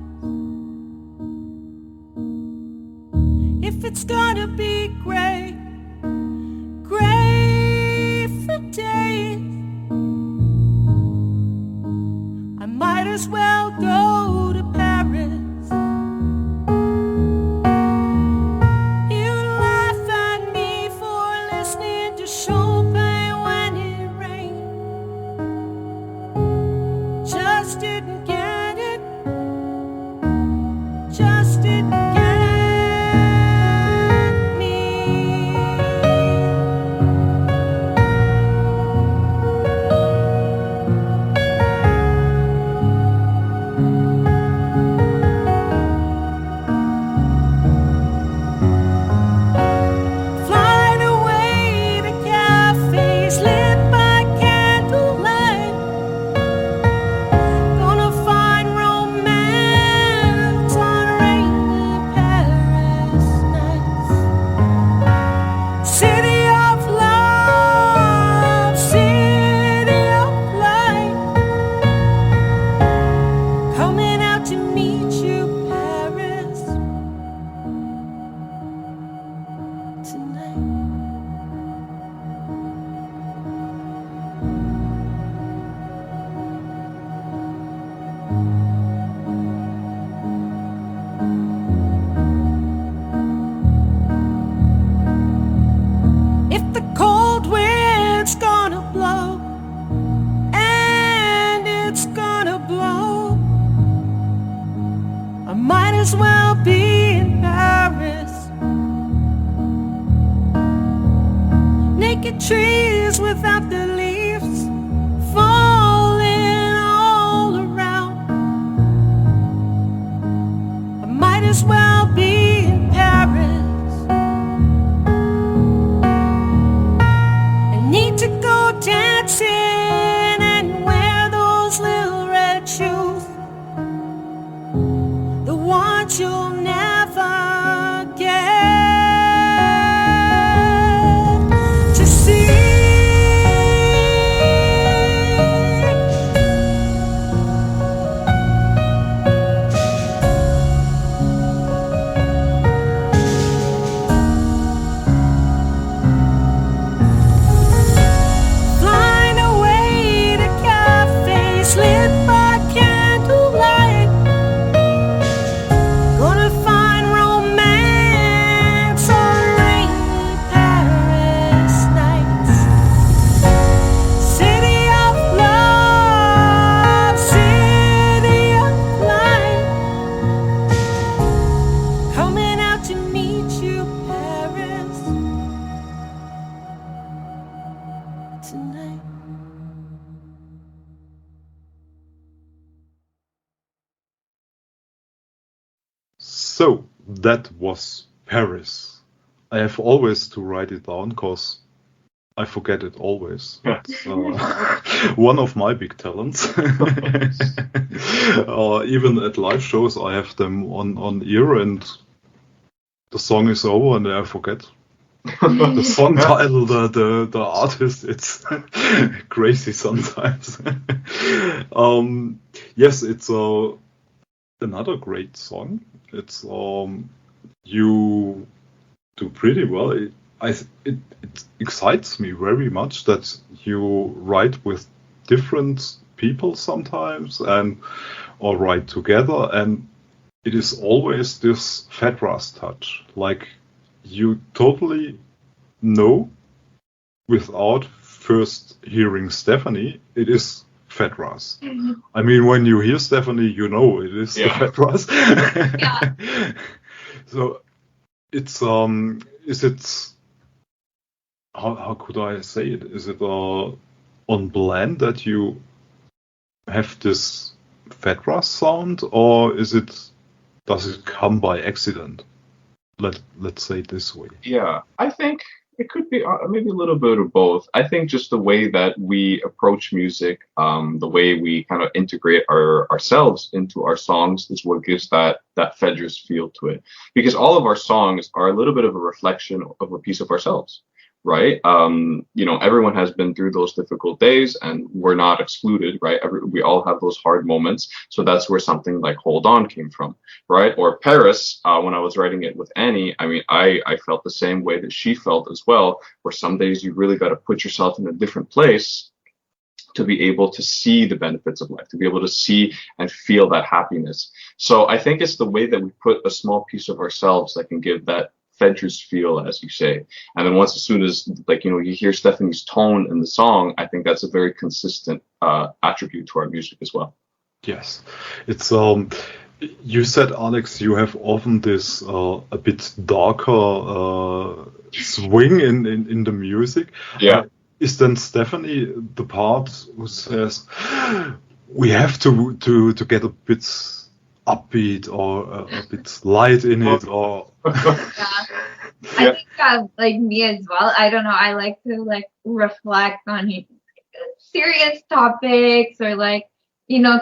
If it's gonna be gray for days, I might as well go to Paris. out to meet you, Paris, tonight. If the cold wind's gonna blow, and it's gonna blow, I might as well be in Paris. Naked trees without the leaves falling all around, I might as well be in Paris. I need to go dancing and wear those little red shoes, the ones you'll never get to see. Flying away to cafes lit by candlelight, gonna find romance on rainy Paris nights. City of love, city of light, coming out to meet you, Paris, tonight. So that was Paris. I have always to write it down because I forget it always. It's one of my big talents. Even at live shows, I have them on ear, and the song is over, and I forget the song title, the artist. It's crazy sometimes. Yes, it's another great song. It's you do pretty well. It excites me very much that you write with different people sometimes, or write together, and it is always this Fedras touch. Like, you totally know without first hearing Stephanie, it is Fedras. I mean, when you hear Stephanie, you know it is the Fedras. Yeah. So it's is it, how could I say it? Is it on plan that you have this Fedras sound, or does it come by accident? Let's say it this way. Yeah, I think it could be maybe a little bit of both. I think just the way that we approach music, the way we kind of integrate ourselves into our songs is what gives that Fedras feel to it. Because all of our songs are a little bit of a reflection of a piece of ourselves, right? Everyone has been through those difficult days, and we're not excluded, right? We all have those hard moments. So that's where something like Hold On came from, right? Or Paris, when I was writing it with Annie, I mean, I felt the same way that she felt as well, where some days you really got to put yourself in a different place to be able to see the benefits of life, to be able to see and feel that happiness. So I think it's the way that we put a small piece of ourselves that can give that Fedras feel, as you say. And then as soon as you hear Stephanie's tone in the song, I think that's a very consistent attribute to our music as well. Yes, it's you said, Alex, you have often this a bit darker swing in the music. Yeah. Is then Stephanie the part who says we have to get a bit upbeat or a bit light in it, or I think like me as well. I don't know. I like to reflect on serious topics or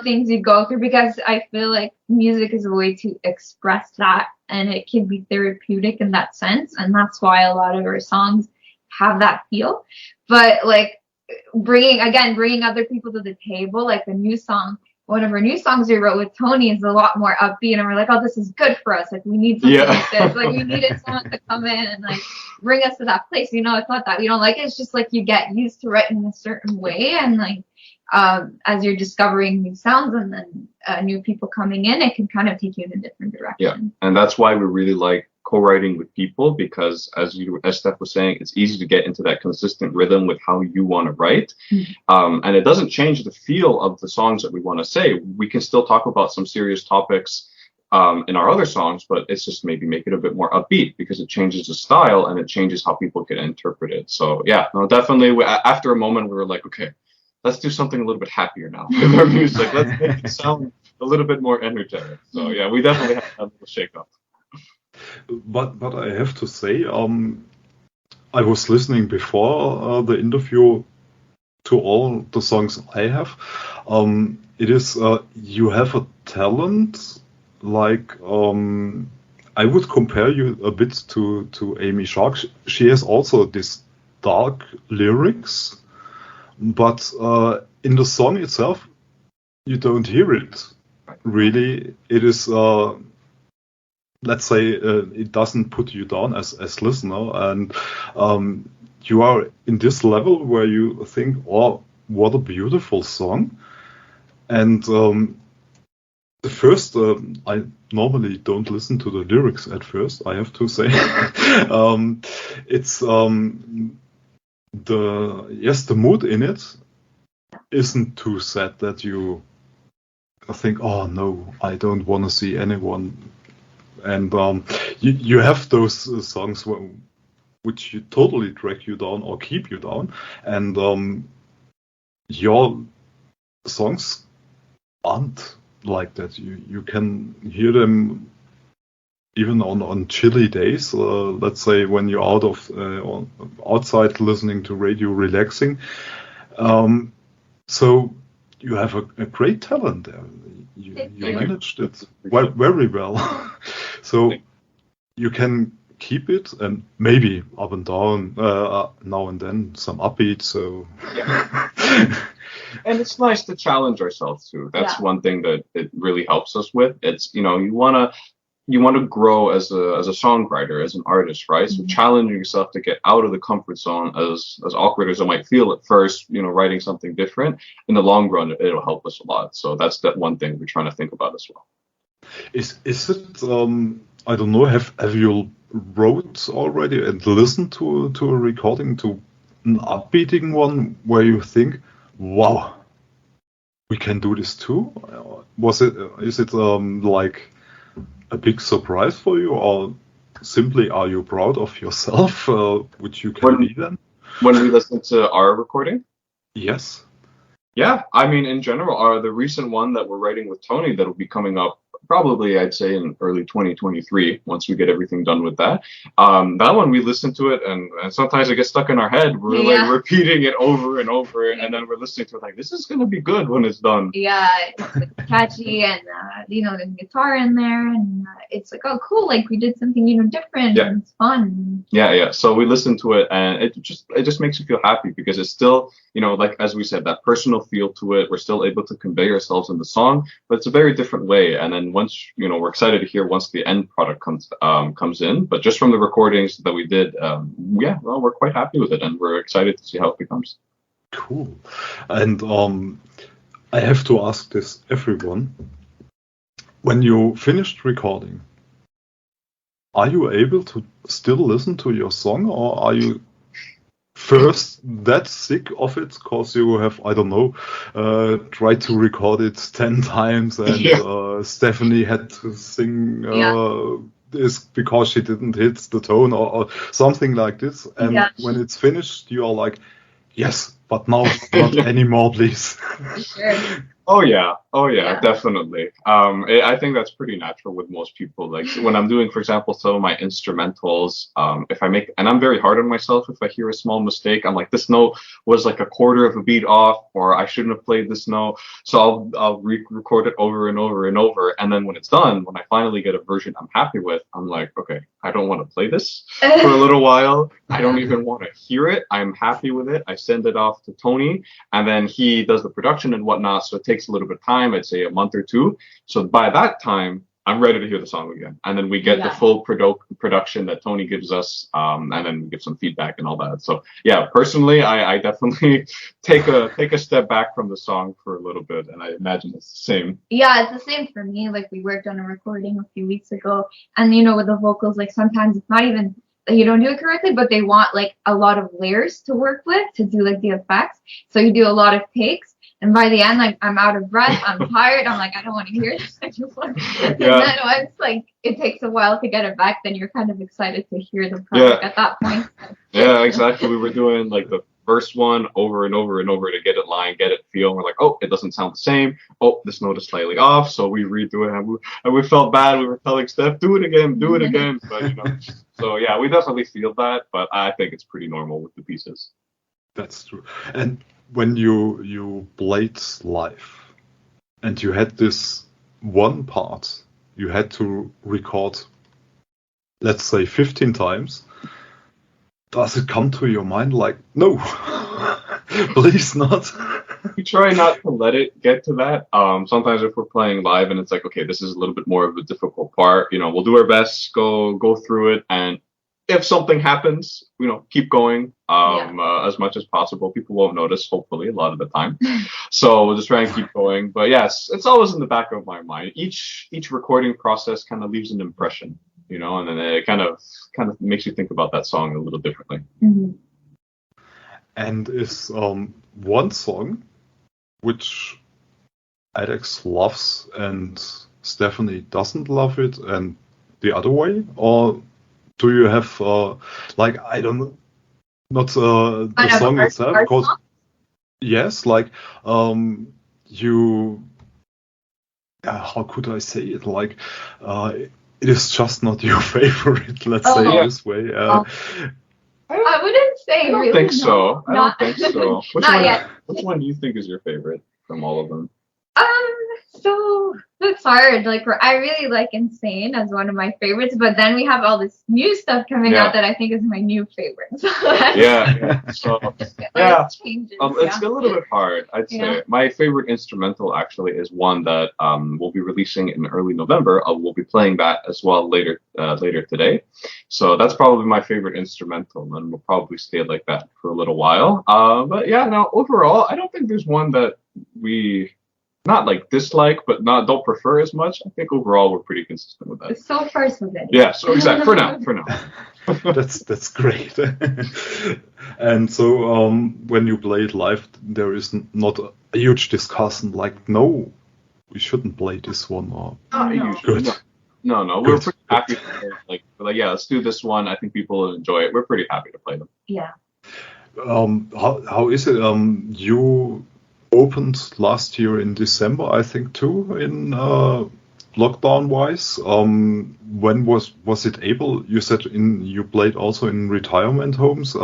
things you go through, because I feel like music is a way to express that, and it can be therapeutic in that sense, and that's why a lot of our songs have that feel. But bringing other people to the table, like the new song, one of our new songs we wrote with Tony is a lot more upbeat, and we're like, oh, this is good for us. Like, we need something like this. Like, we needed someone to come in and like bring us to that place. You know, it's not that we don't like it. It's just like you get used to writing a certain way, and like as you're discovering new sounds and then new people coming in, it can kind of take you in a different direction. Yeah, and that's why we really like co-writing with people, because as Steph was saying, it's easy to get into that consistent rhythm with how you want to write. And it doesn't change the feel of the songs that we want to say. We can still talk about some serious topics in our other songs, but it's just maybe make it a bit more upbeat because it changes the style and it changes how people can interpret it. So yeah, no, definitely after a moment we were like, okay, let's do something a little bit happier now with our music. Let's make it sound a little bit more energetic. So yeah, we definitely have a little shake up. But I have to say, I was listening before the interview to all the songs I have. It is you have a talent like I would compare you a bit to Amy Shark. She has also this dark lyrics, but in the song itself you don't hear it really. It is let's say it doesn't put you down as listener, and you are in this level where you think, oh, what a beautiful song. And the first, I normally don't listen to the lyrics at first, I have to say. It's the mood in it isn't too sad that you think, oh no, I don't want to see anyone. And you have those songs which you totally drag you down or keep you down, and your songs aren't like that. You can hear them even on chilly days. Let's say when you're outside listening to radio, relaxing. So you have a great talent there. You managed it very well. So you can keep it, and maybe up and down now and then some upbeat. So yeah. And it's nice to challenge ourselves too. That's one thing that it really helps us with. It's, you know, you want to grow as a songwriter, as an artist, right? So challenging yourself to get out of the comfort zone, as awkward as it might feel at first, you know, writing something different, in the long run, it'll help us a lot. So that's that one thing we're trying to think about as well. Is it, I don't know, have you wrote already and listened to a recording, to an upbeating one where you think, wow, we can do this too? Is it like a big surprise for you, or simply are you proud of yourself, which you can be then? When we listen to our recording? Yes. Yeah, I mean, in general, the recent one that we're writing with Tony that will be coming up probably, I'd say, in early 2023, once we get everything done with that. That one, we listen to it, and sometimes it gets stuck in our head. We're like repeating it over and over, and then we're listening to it like, this is going to be good when it's done. Yeah, it's like catchy, and, you know, there's guitar in there, and it's like, oh, cool, like we did something, you know, different, and it's fun. Yeah. So we listen to it, and it just makes you feel happy, because it's still, you know, like, as we said, that personal feel to it. We're still able to convey ourselves in the song, but it's a very different way. And then once, you know, we're excited to hear once the end product comes in. But just from the recordings that we did, well, we're quite happy with it, and we're excited to see how it becomes. Cool. And I have to ask this everyone: when you finished recording, are you able to still listen to your song, or are you first that sick of it because you have, I don't know, tried to record it 10 times, and Stephanie had to sing this because she didn't hit the tone, or something like this, and when it's finished you are like, yes, but now not anymore, please. Sure. Oh yeah, definitely. I think that's pretty natural with most people. Like when I'm doing, for example, some of my instrumentals, if I make, and I'm very hard on myself if I hear a small mistake, I'm like, this note was like a quarter of a beat off, or I shouldn't have played this note. So I'll record it over and over and over, and then when it's done, when I finally get a version I'm happy with, I'm like, okay, I don't want to play this for a little while. I don't even want to hear it. I'm happy with it. I send it off to Tony, and then he does the production and whatnot. So it takes takes a little bit of time. I'd say a month or two. So by that time, I'm ready to hear the song again. And then we get the full production that Tony gives us, and then we give some feedback and all that. So yeah, personally, I definitely take a step back from the song for a little bit, and I imagine it's the same. Yeah, it's the same for me. Like, we worked on a recording a few weeks ago, and you know, with the vocals, like, sometimes it's not even you don't do it correctly, but they want like a lot of layers to work with to do like the effects. So you do a lot of takes. And by the end, like, I'm out of breath, I'm tired, I'm like, I don't want to hear this anymore. And then once, like, it takes a while to get it back, then you're kind of excited to hear the product at that point. Yeah, exactly. We were doing, like, the first one over and over and over to get it line, get it feel. And we're like, oh, it doesn't sound the same. Oh, this note is slightly off. So we redo it. And we felt bad. We were telling Steph, do it again. But, you know, so, yeah, we definitely feel that. But I think it's pretty normal with the pieces. That's true. And when you played live and you had this one part you had to record, let's say 15 times, does it come to your mind like, no, please not? We try not to let it get to that. Sometimes if we're playing live and it's like, okay, this is a little bit more of a difficult part, you know, we'll do our best, go through it, and if something happens, you know, keep going as much as possible. People won't notice, hopefully, a lot of the time. So we'll just try and keep going. But yes, it's always in the back of my mind. Each recording process kind of leaves an impression, you know, and then it kind of makes you think about that song a little differently. Mm-hmm. And is one song which Alex loves and Stephanie doesn't love it, and the other way, or do you have like, I don't know, not the song itself, because yes, like you how could I say it, like it is just not your favorite, let's say it this way. I wouldn't say. I don't think so. I don't think so. Which one do you think is your favorite from all of them? So it's hard. Like, I really like Insane as one of my favorites, but then we have all this new stuff coming out that I think is my new favorite. So So it's a little bit hard, I'd say. My favorite instrumental actually is one that we'll be releasing in early November. We'll be playing that as well later today. So that's probably my favorite instrumental, and we'll probably stay like that for a little while. But yeah, no, overall, I don't think there's one that we not like dislike, but don't prefer as much. I think overall we're pretty consistent with that. So far, so good. Yeah, so exactly. For now. That's great. And so when you play it live, there is not a huge discussion like, no, we shouldn't play this one, or good. No. We're pretty happy to play, like yeah, let's do this one. I think people will enjoy it. We're pretty happy to play them. Yeah. How is it? You opened last year in December, I think, too, in lockdown wise. When was it able? You said you played also in retirement homes.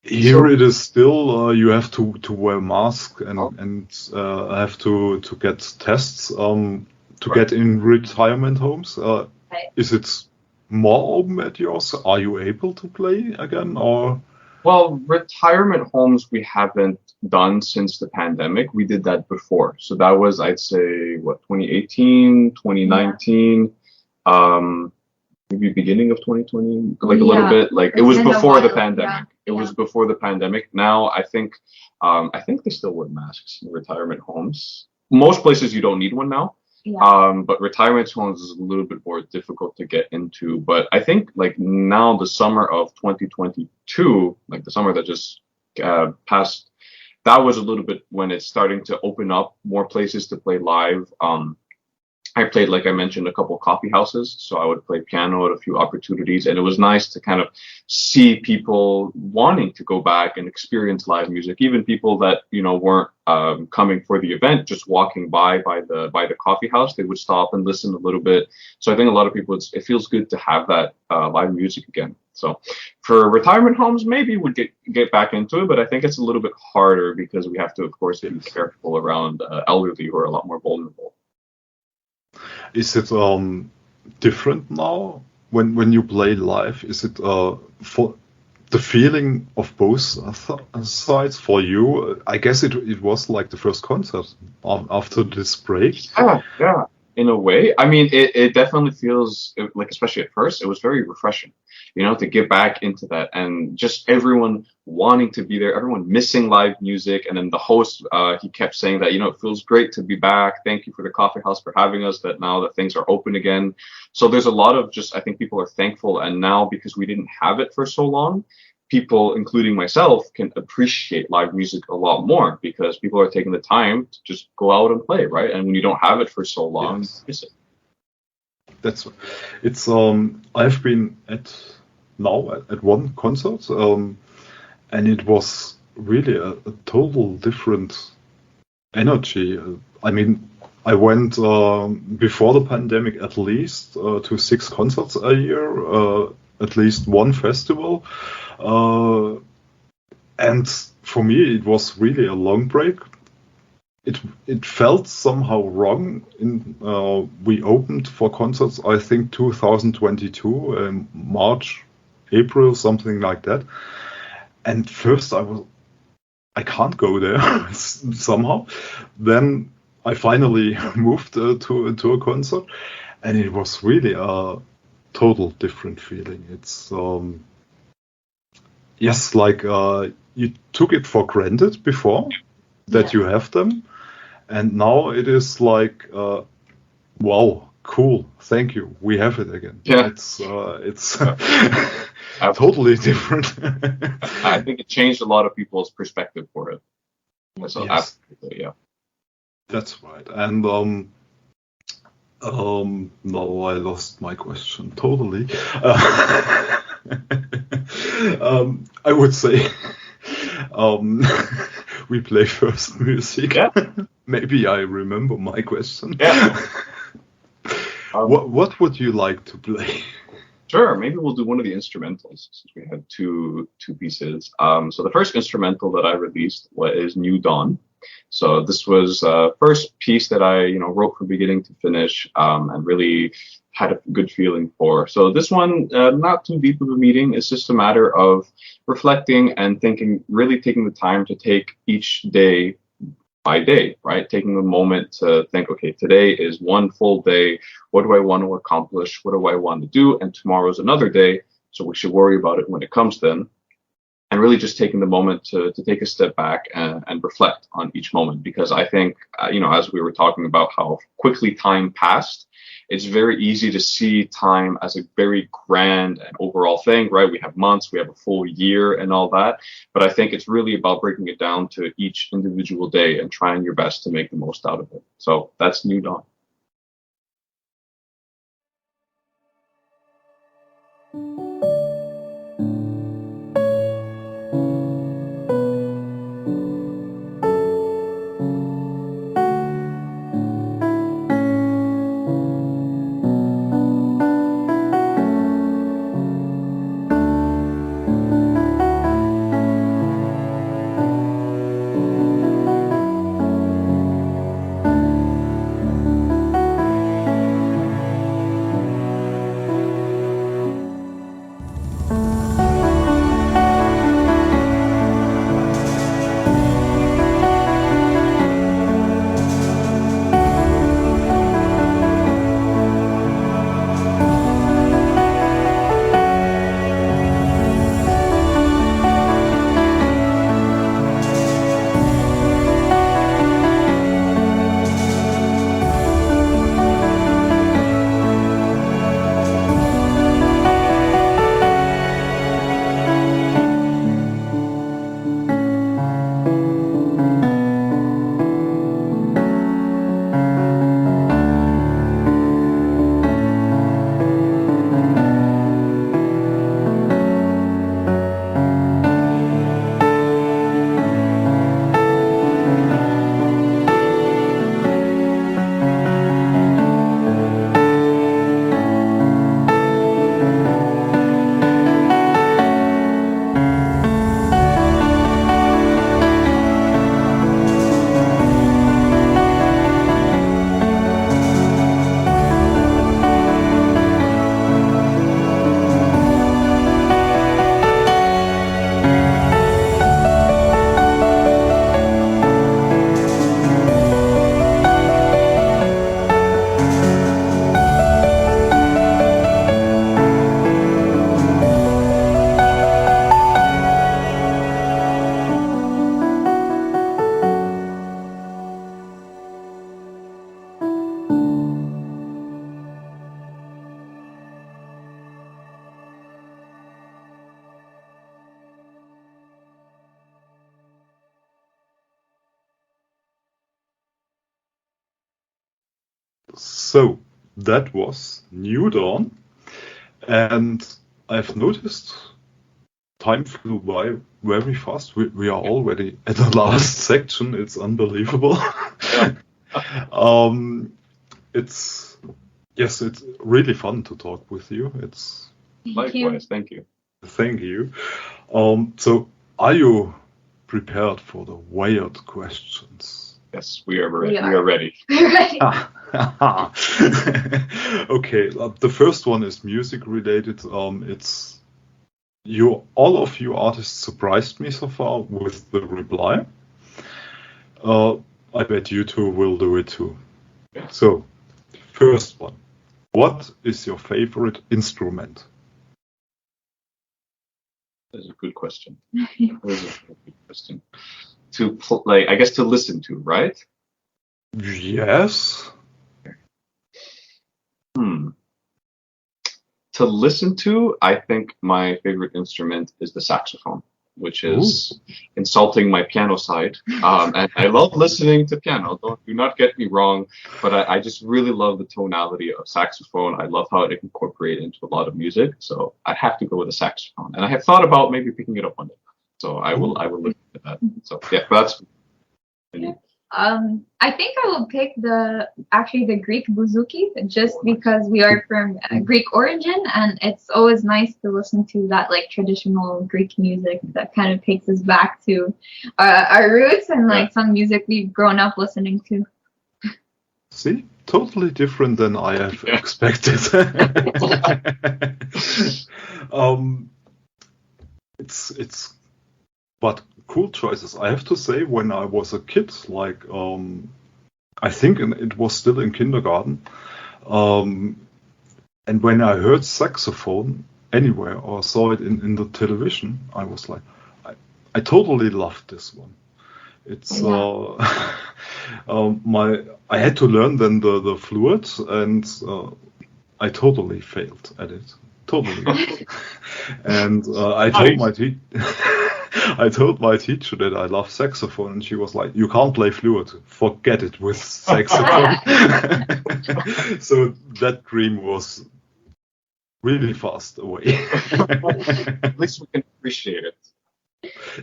Here it is still you have to wear mask and have to get tests to get in retirement homes. Is it more open at yours? Are you able to play again, or? Well, retirement homes we haven't done since the pandemic. We did that before. So that was, I'd say, 2018, 2019, maybe beginning of 2020, like a little bit. Like it was before the pandemic. It was before the pandemic. Now I think they still wear masks in retirement homes. Most places you don't need one now. But retirement homes is a little bit more difficult to get into. But I think like now the summer of 2022, like the summer that just passed, that was a little bit when it's starting to open up more places to play live. I played, like I mentioned, a couple coffee houses, so I would play piano at a few opportunities, and it was nice to kind of see people wanting to go back and experience live music, even people that, you know, weren't coming for the event, just walking by the coffee house, they would stop and listen a little bit. So I think a lot of people, it feels good to have that live music again. So for retirement homes, maybe we'd get back into it, but I think it's a little bit harder because we have to, of course, be careful around elderly who are a lot more vulnerable. Is it different now when you play live? Is it for the feeling of both sides for you? I guess it was like the first concert after this break. Yeah. In a way, I mean, it definitely feels like, especially at first, it was very refreshing, to get back into that, and just everyone wanting to be there, everyone missing live music. And then the host, he kept saying that, it feels great to be back. Thank you for the coffee house for having us, that now that things are open again. So there's a lot of I think people are thankful. And now, because we didn't have it for so long, people, including myself, can appreciate live music a lot more, because people are taking the time to just go out and play, right? And when you don't have it for so long, Yes. you miss it. It's I've been at one concert, and it was really a total different energy. I mean, I went before the pandemic at least to 6 concerts a year, at least one festival. And for me, it was really a long break. It felt somehow wrong. We opened for concerts, I think 2022, March, April, something like that. And first I can't go there somehow. Then I finally moved to a concert, and it was really a total different feeling. It's yes, like you took it for granted before that you have them, and now it is like wow, cool, thank you, we have it again. Yeah. It's totally different. I think it changed a lot of people's perspective for it. So Yes. absolutely, yeah. That's right. And no, I lost my question totally. I would say we play first music. Yeah. Maybe I remember my question. Yeah. What would you like to play? Sure, maybe we'll do one of the instrumentals, since we had two pieces. So the first instrumental that I released is New Dawn. So this was first piece that I wrote from beginning to finish, and really had a good feeling for. So this one, not too deep of a meaning. It's just a matter of reflecting and thinking, really taking the time to take each day by day, right? Taking a moment to think, okay, today is one full day. What do I want to accomplish? What do I want to do? And tomorrow's another day, so we should worry about it when it comes then. And really just taking the moment to take a step back and reflect on each moment. Because I think, as we were talking about how quickly time passed, it's very easy to see time as a very grand and overall thing, right? We have months, we have a full year and all that. But I think it's really about breaking it down to each individual day and trying your best to make the most out of it. So that's New Dawn. So that was New Dawn, and I've noticed time flew by very fast. We are already at the last section. It's unbelievable. It's really fun to talk with you. It's Likewise, thank you. Thank you. So are you prepared for the weird questions? Yes, we are ready. We are. We are ready. Right. Okay, the first one is music related. It's all of you artists surprised me so far with the reply. I bet you two will do it too. Yeah. So, first one. What is your favorite instrument? That's a good question. That is a good question. I guess to listen to, right? Yes. To listen to, I think my favorite instrument is the saxophone, which is insulting my piano side. And I love listening to piano. Do not get me wrong, but I just really love the tonality of saxophone. I love how it incorporates into a lot of music. So I have to go with a saxophone. And I have thought about maybe picking it up one day. So I will look at that. So yeah, that's. I think I will pick the Greek bouzouki, just because we are from Greek origin, and it's always nice to listen to that like traditional Greek music that kind of takes us back to our roots and like some music we've grown up listening to. See, totally different than I have expected. It's but cool choices. I have to say, when I was a kid, like I think it was still in kindergarten, and when I heard saxophone anywhere or saw it in the television, I was like, I totally loved this one. It's I had to learn then the flute, and I totally failed at it. Totally. And I told my teacher that I love saxophone, and she was like, "You can't play flute. Forget it with saxophone." So that dream was really fast away. At least we can appreciate it.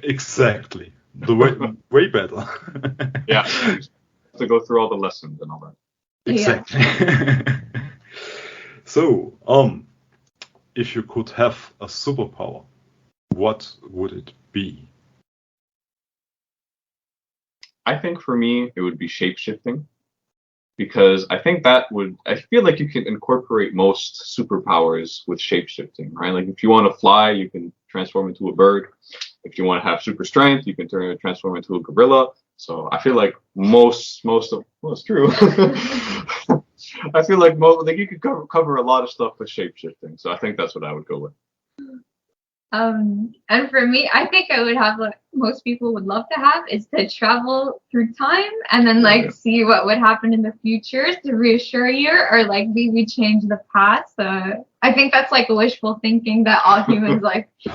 Exactly. The way better. Yeah. To go through all the lessons and all that. Exactly. So, if you could have a superpower, what would it be? I think for me, it would be shape-shifting, because I feel like you can incorporate most superpowers with shape-shifting, right? Like if you want to fly, you can transform into a bird. If you want to have super strength, you can transform into a gorilla. So I feel like most of, well, it's true. I feel like you could cover a lot of stuff with shape-shifting. So I think that's what I would go with. And for me, I think I would have what most people would love to have, is to travel through time and then see what would happen in the future to reassure you, or like maybe change the past. I think that's like wishful thinking that all humans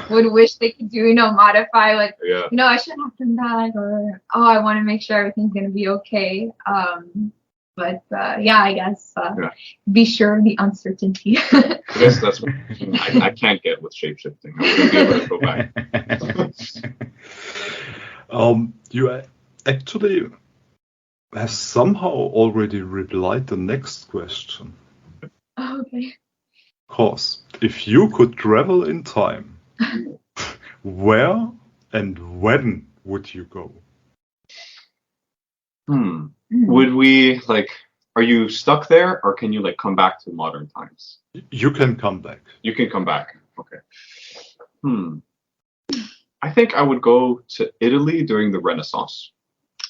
would wish they could do, modify I shouldn't have done that, or I want to make sure everything's going to be okay. But I guess be sure of the uncertainty. I guess that's what I can't get with shape-shifting. I wouldn't be able to go back. You actually have somehow already replied the next question. Oh, okay. Of course, if you could travel in time, where and when would you go? Would we are you stuck there, or can you come back to modern times? You can come back. You can come back. Okay. I think I would go to Italy during the Renaissance.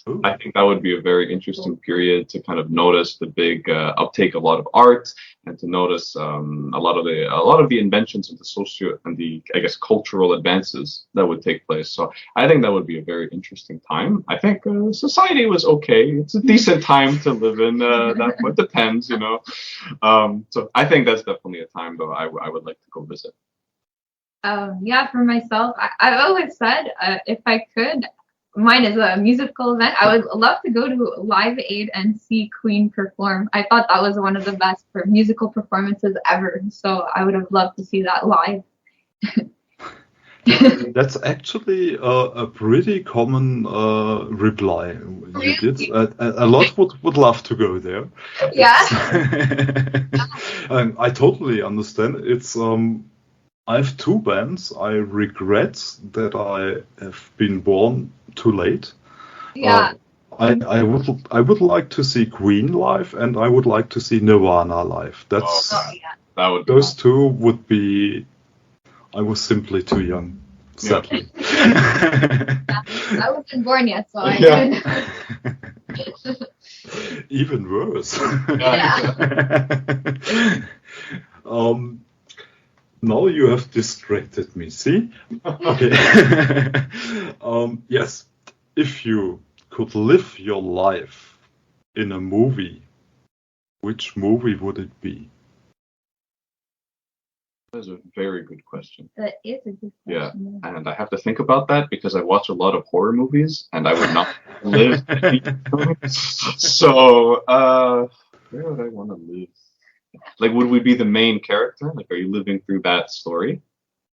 Ooh. I think that would be a very interesting period to kind of notice the big uptake of a lot of art, and to notice a lot of the inventions of the socio and the, I guess, cultural advances that would take place. So I think that would be a very interesting time. I think society was okay. It's a decent time to live in. That depends, So I think that's definitely a time though I would like to go visit. For myself, I've always said if I could, mine is a musical event. I would love to go to Live Aid and see Queen perform. I thought that was one of the best musical performances ever. So I would have loved to see that live. That's actually a pretty common reply you did. A lot would love to go there. Yeah. And I totally understand. It's I have two bands. I regret that I have been born too late. Yeah. I would like to see Queen live, and I would like to see Nirvana live. That's That would be those two would be. I was simply too young, sadly. I wasn't born yet, so I couldn't. Even worse. Now you have distracted me, see? Okay. Yes, if you could live your life in a movie, which movie would it be? That is a very good question. That is a good Yeah, question. and I have to think about that because I watch a lot of horror movies, and I would not live. So, where would I want to live? Like, would we be the main character? Like, are you living through that story?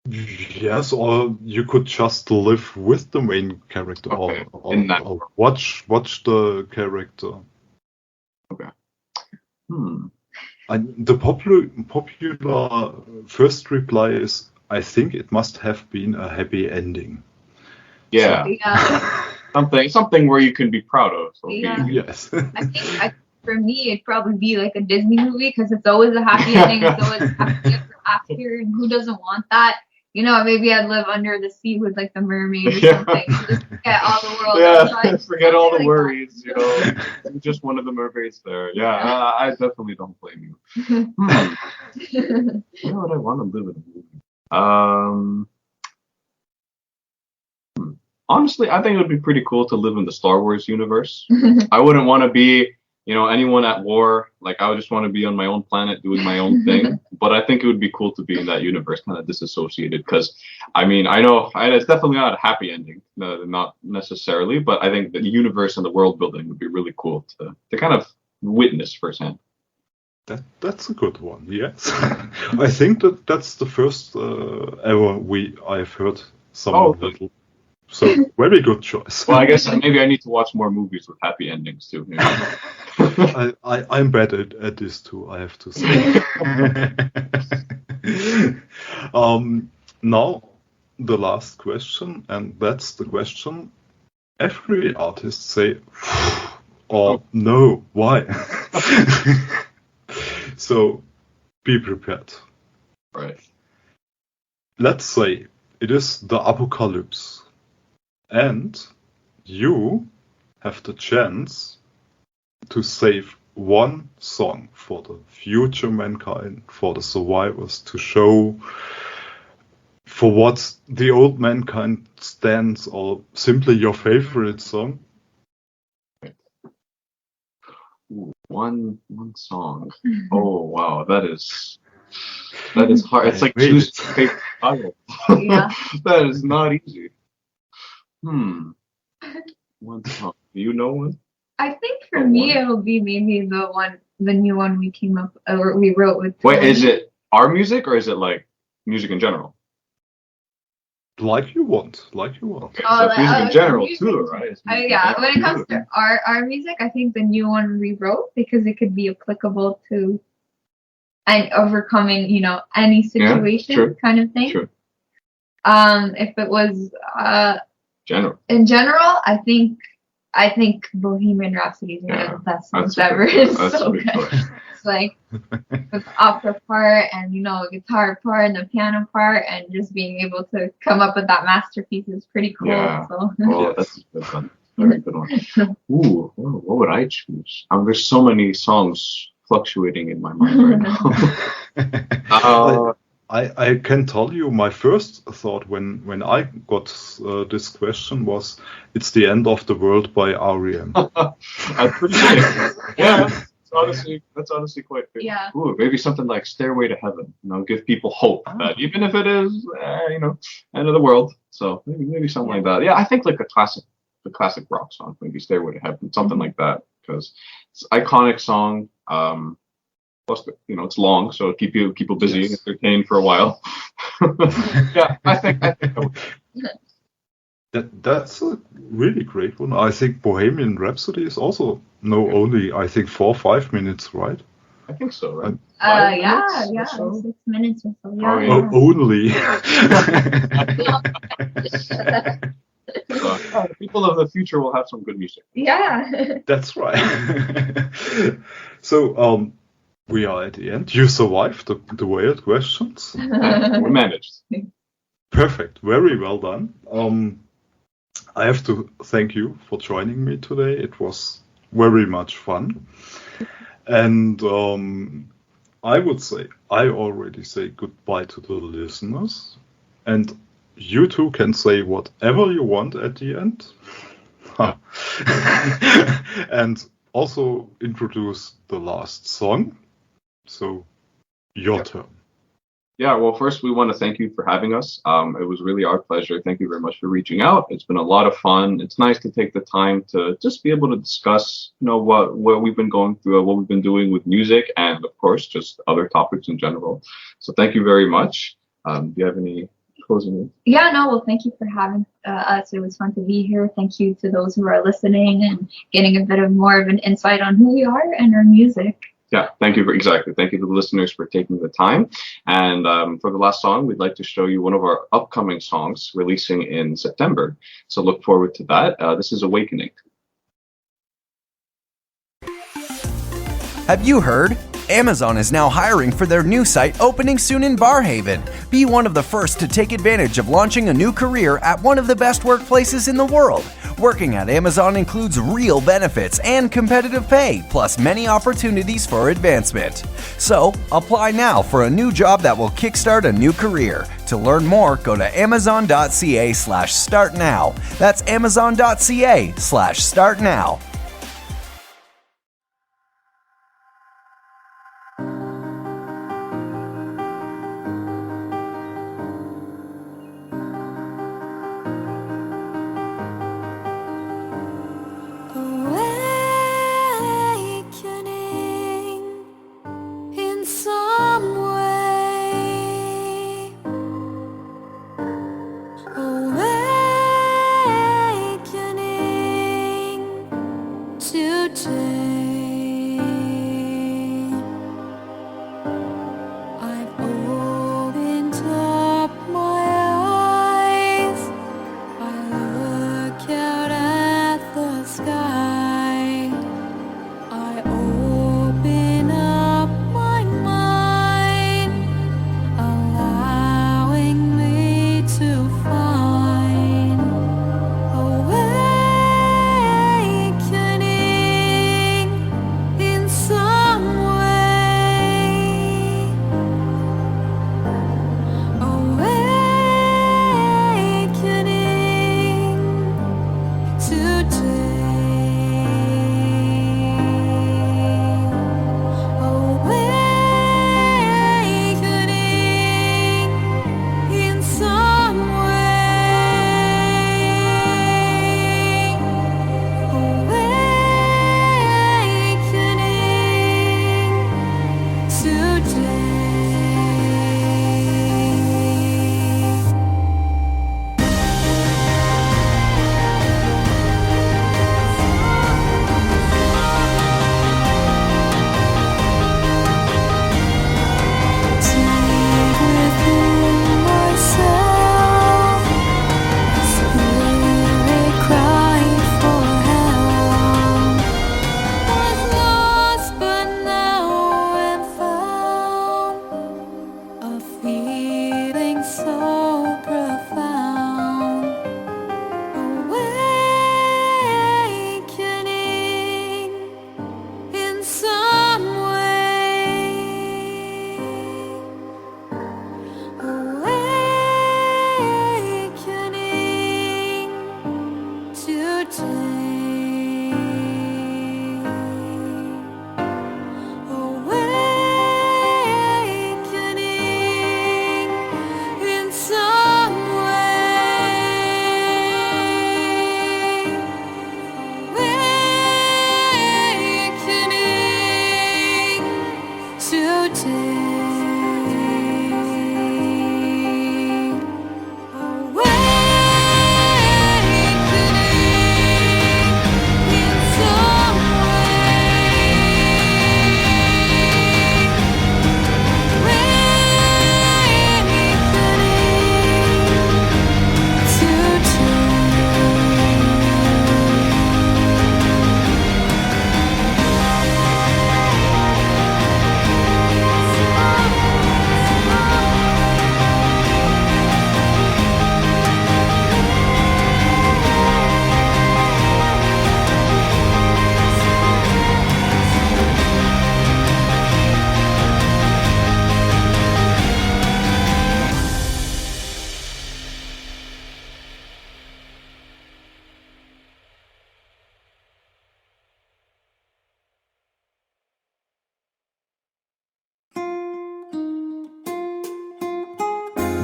Yes, or you could just live with the main character, Okay, or, in that or watch the character. Okay. The popular first reply is, I think it must have been a happy ending. Yeah, Yeah. something where you can be proud of. So Yeah. Yes. I think for me, it'd probably be like a Disney movie because it's always a happy ending. It's always happy ever after, and who doesn't want that? You know, maybe I'd live under the sea with like the mermaid or something. Just forget all the world outside. Forget all the Like worries. You know, I'm just one of the mermaids there. Yeah, I definitely don't blame you. Where would I want to live in a movie? Honestly, I think it would be pretty cool to live in the Star Wars universe. I wouldn't want to be, anyone at war. Like, I would just want to be on my own planet doing my own thing. But I think it would be cool to be in that universe, kind of disassociated. Because, I mean, I know it's definitely not a happy ending, not necessarily. But I think the universe and the world building would be really cool to kind of witness firsthand. That's a good one. Yes, I think that's the first ever I've heard someone little. So very good choice. Well, I guess maybe I need to watch more movies with happy endings too. I'm bad at this too, I have to say. Now the last question, and that's the question every artist say, or no, why? So be prepared. Right. Let's say it is the apocalypse. And you have the chance to save one song for the future mankind, for the survivors, to show for what the old mankind stands, or simply your favorite song. Ooh, one song. Oh wow, that is hard. It's like choosing a favorite title. Yeah. That is not easy. One song. Do you know one? I think for me, it'll be maybe the new one we came up, or we wrote with. Wait, is it our music or is it like music in general? Like you want. Okay, so it's music in general too, right? Yeah, when it comes to our music, I think the new one we wrote because it could be applicable to and overcoming, any situation kind of thing. Sure. If it was in general, I think Bohemian Rhapsody is one of the best songs ever. It's so good. It's like the opera part and guitar part and the piano part, and just being able to come up with that masterpiece is pretty cool. Yeah. So. Oh, that's a good one. Very good one. Ooh, what would I choose? There's so many songs fluctuating in my mind right now. I can tell you my first thought when I got this question was, it's the end of the world by R.E.M. That's pretty good. Yeah, that's honestly quite good. Yeah. Ooh, maybe something like Stairway to Heaven. Give people hope that even if it is, end of the world. So maybe something like that. Yeah, I think like a classic the classic rock song, maybe Stairway to Heaven, something like that, because it's an iconic song. Plus, it's long, so it'll keep people busy, Yes. entertained for a while. Yeah, I think I would. That's a really great one. I think Bohemian Rhapsody is also only I think 4 or 5 minutes, right? I think so, right? Yeah, 6 minutes or so. Yeah. Oh, yeah. Only. The people of the future will have some good music. Yeah. That's right. So we are at the end. You survived the weird questions. We managed. Perfect. Very well done. I have to thank you for joining me today. It was very much fun. And I would say, I already say goodbye to the listeners. And you two can say whatever you want at the end. And also introduce the last song. So, your turn. Yeah, well, first we want to thank you for having us. It was really our pleasure. Thank you very much for reaching out. It's been a lot of fun. It's nice to take the time to just be able to discuss, what we've been going through, what we've been doing with music, and of course, just other topics in general. So thank you very much. Do you have any closing words? Yeah, no, well, thank you for having us. It was fun to be here. Thank you to those who are listening and getting a bit of more of an insight on who we are and our music. Yeah, thank you exactly. Thank you to the listeners for taking the time. And for the last song, we'd like to show you one of our upcoming songs releasing in September. So look forward to that. This is Awakening. Have you heard? Amazon is now hiring for their new site opening soon in Barhaven. Be one of the first to take advantage of launching a new career at one of the best workplaces in the world. Working at Amazon includes real benefits and competitive pay, plus many opportunities for advancement. So, apply now for a new job that will kickstart a new career. To learn more, go to amazon.ca/startnow. That's amazon.ca/startnow. Awakening in some way. Awakening today. I've opened up my eyes. I look out at the sky. I open up my mind.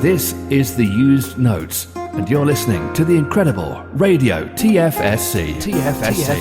This is the Used Notes, and you're listening to the incredible Radio TFSC. TFSC.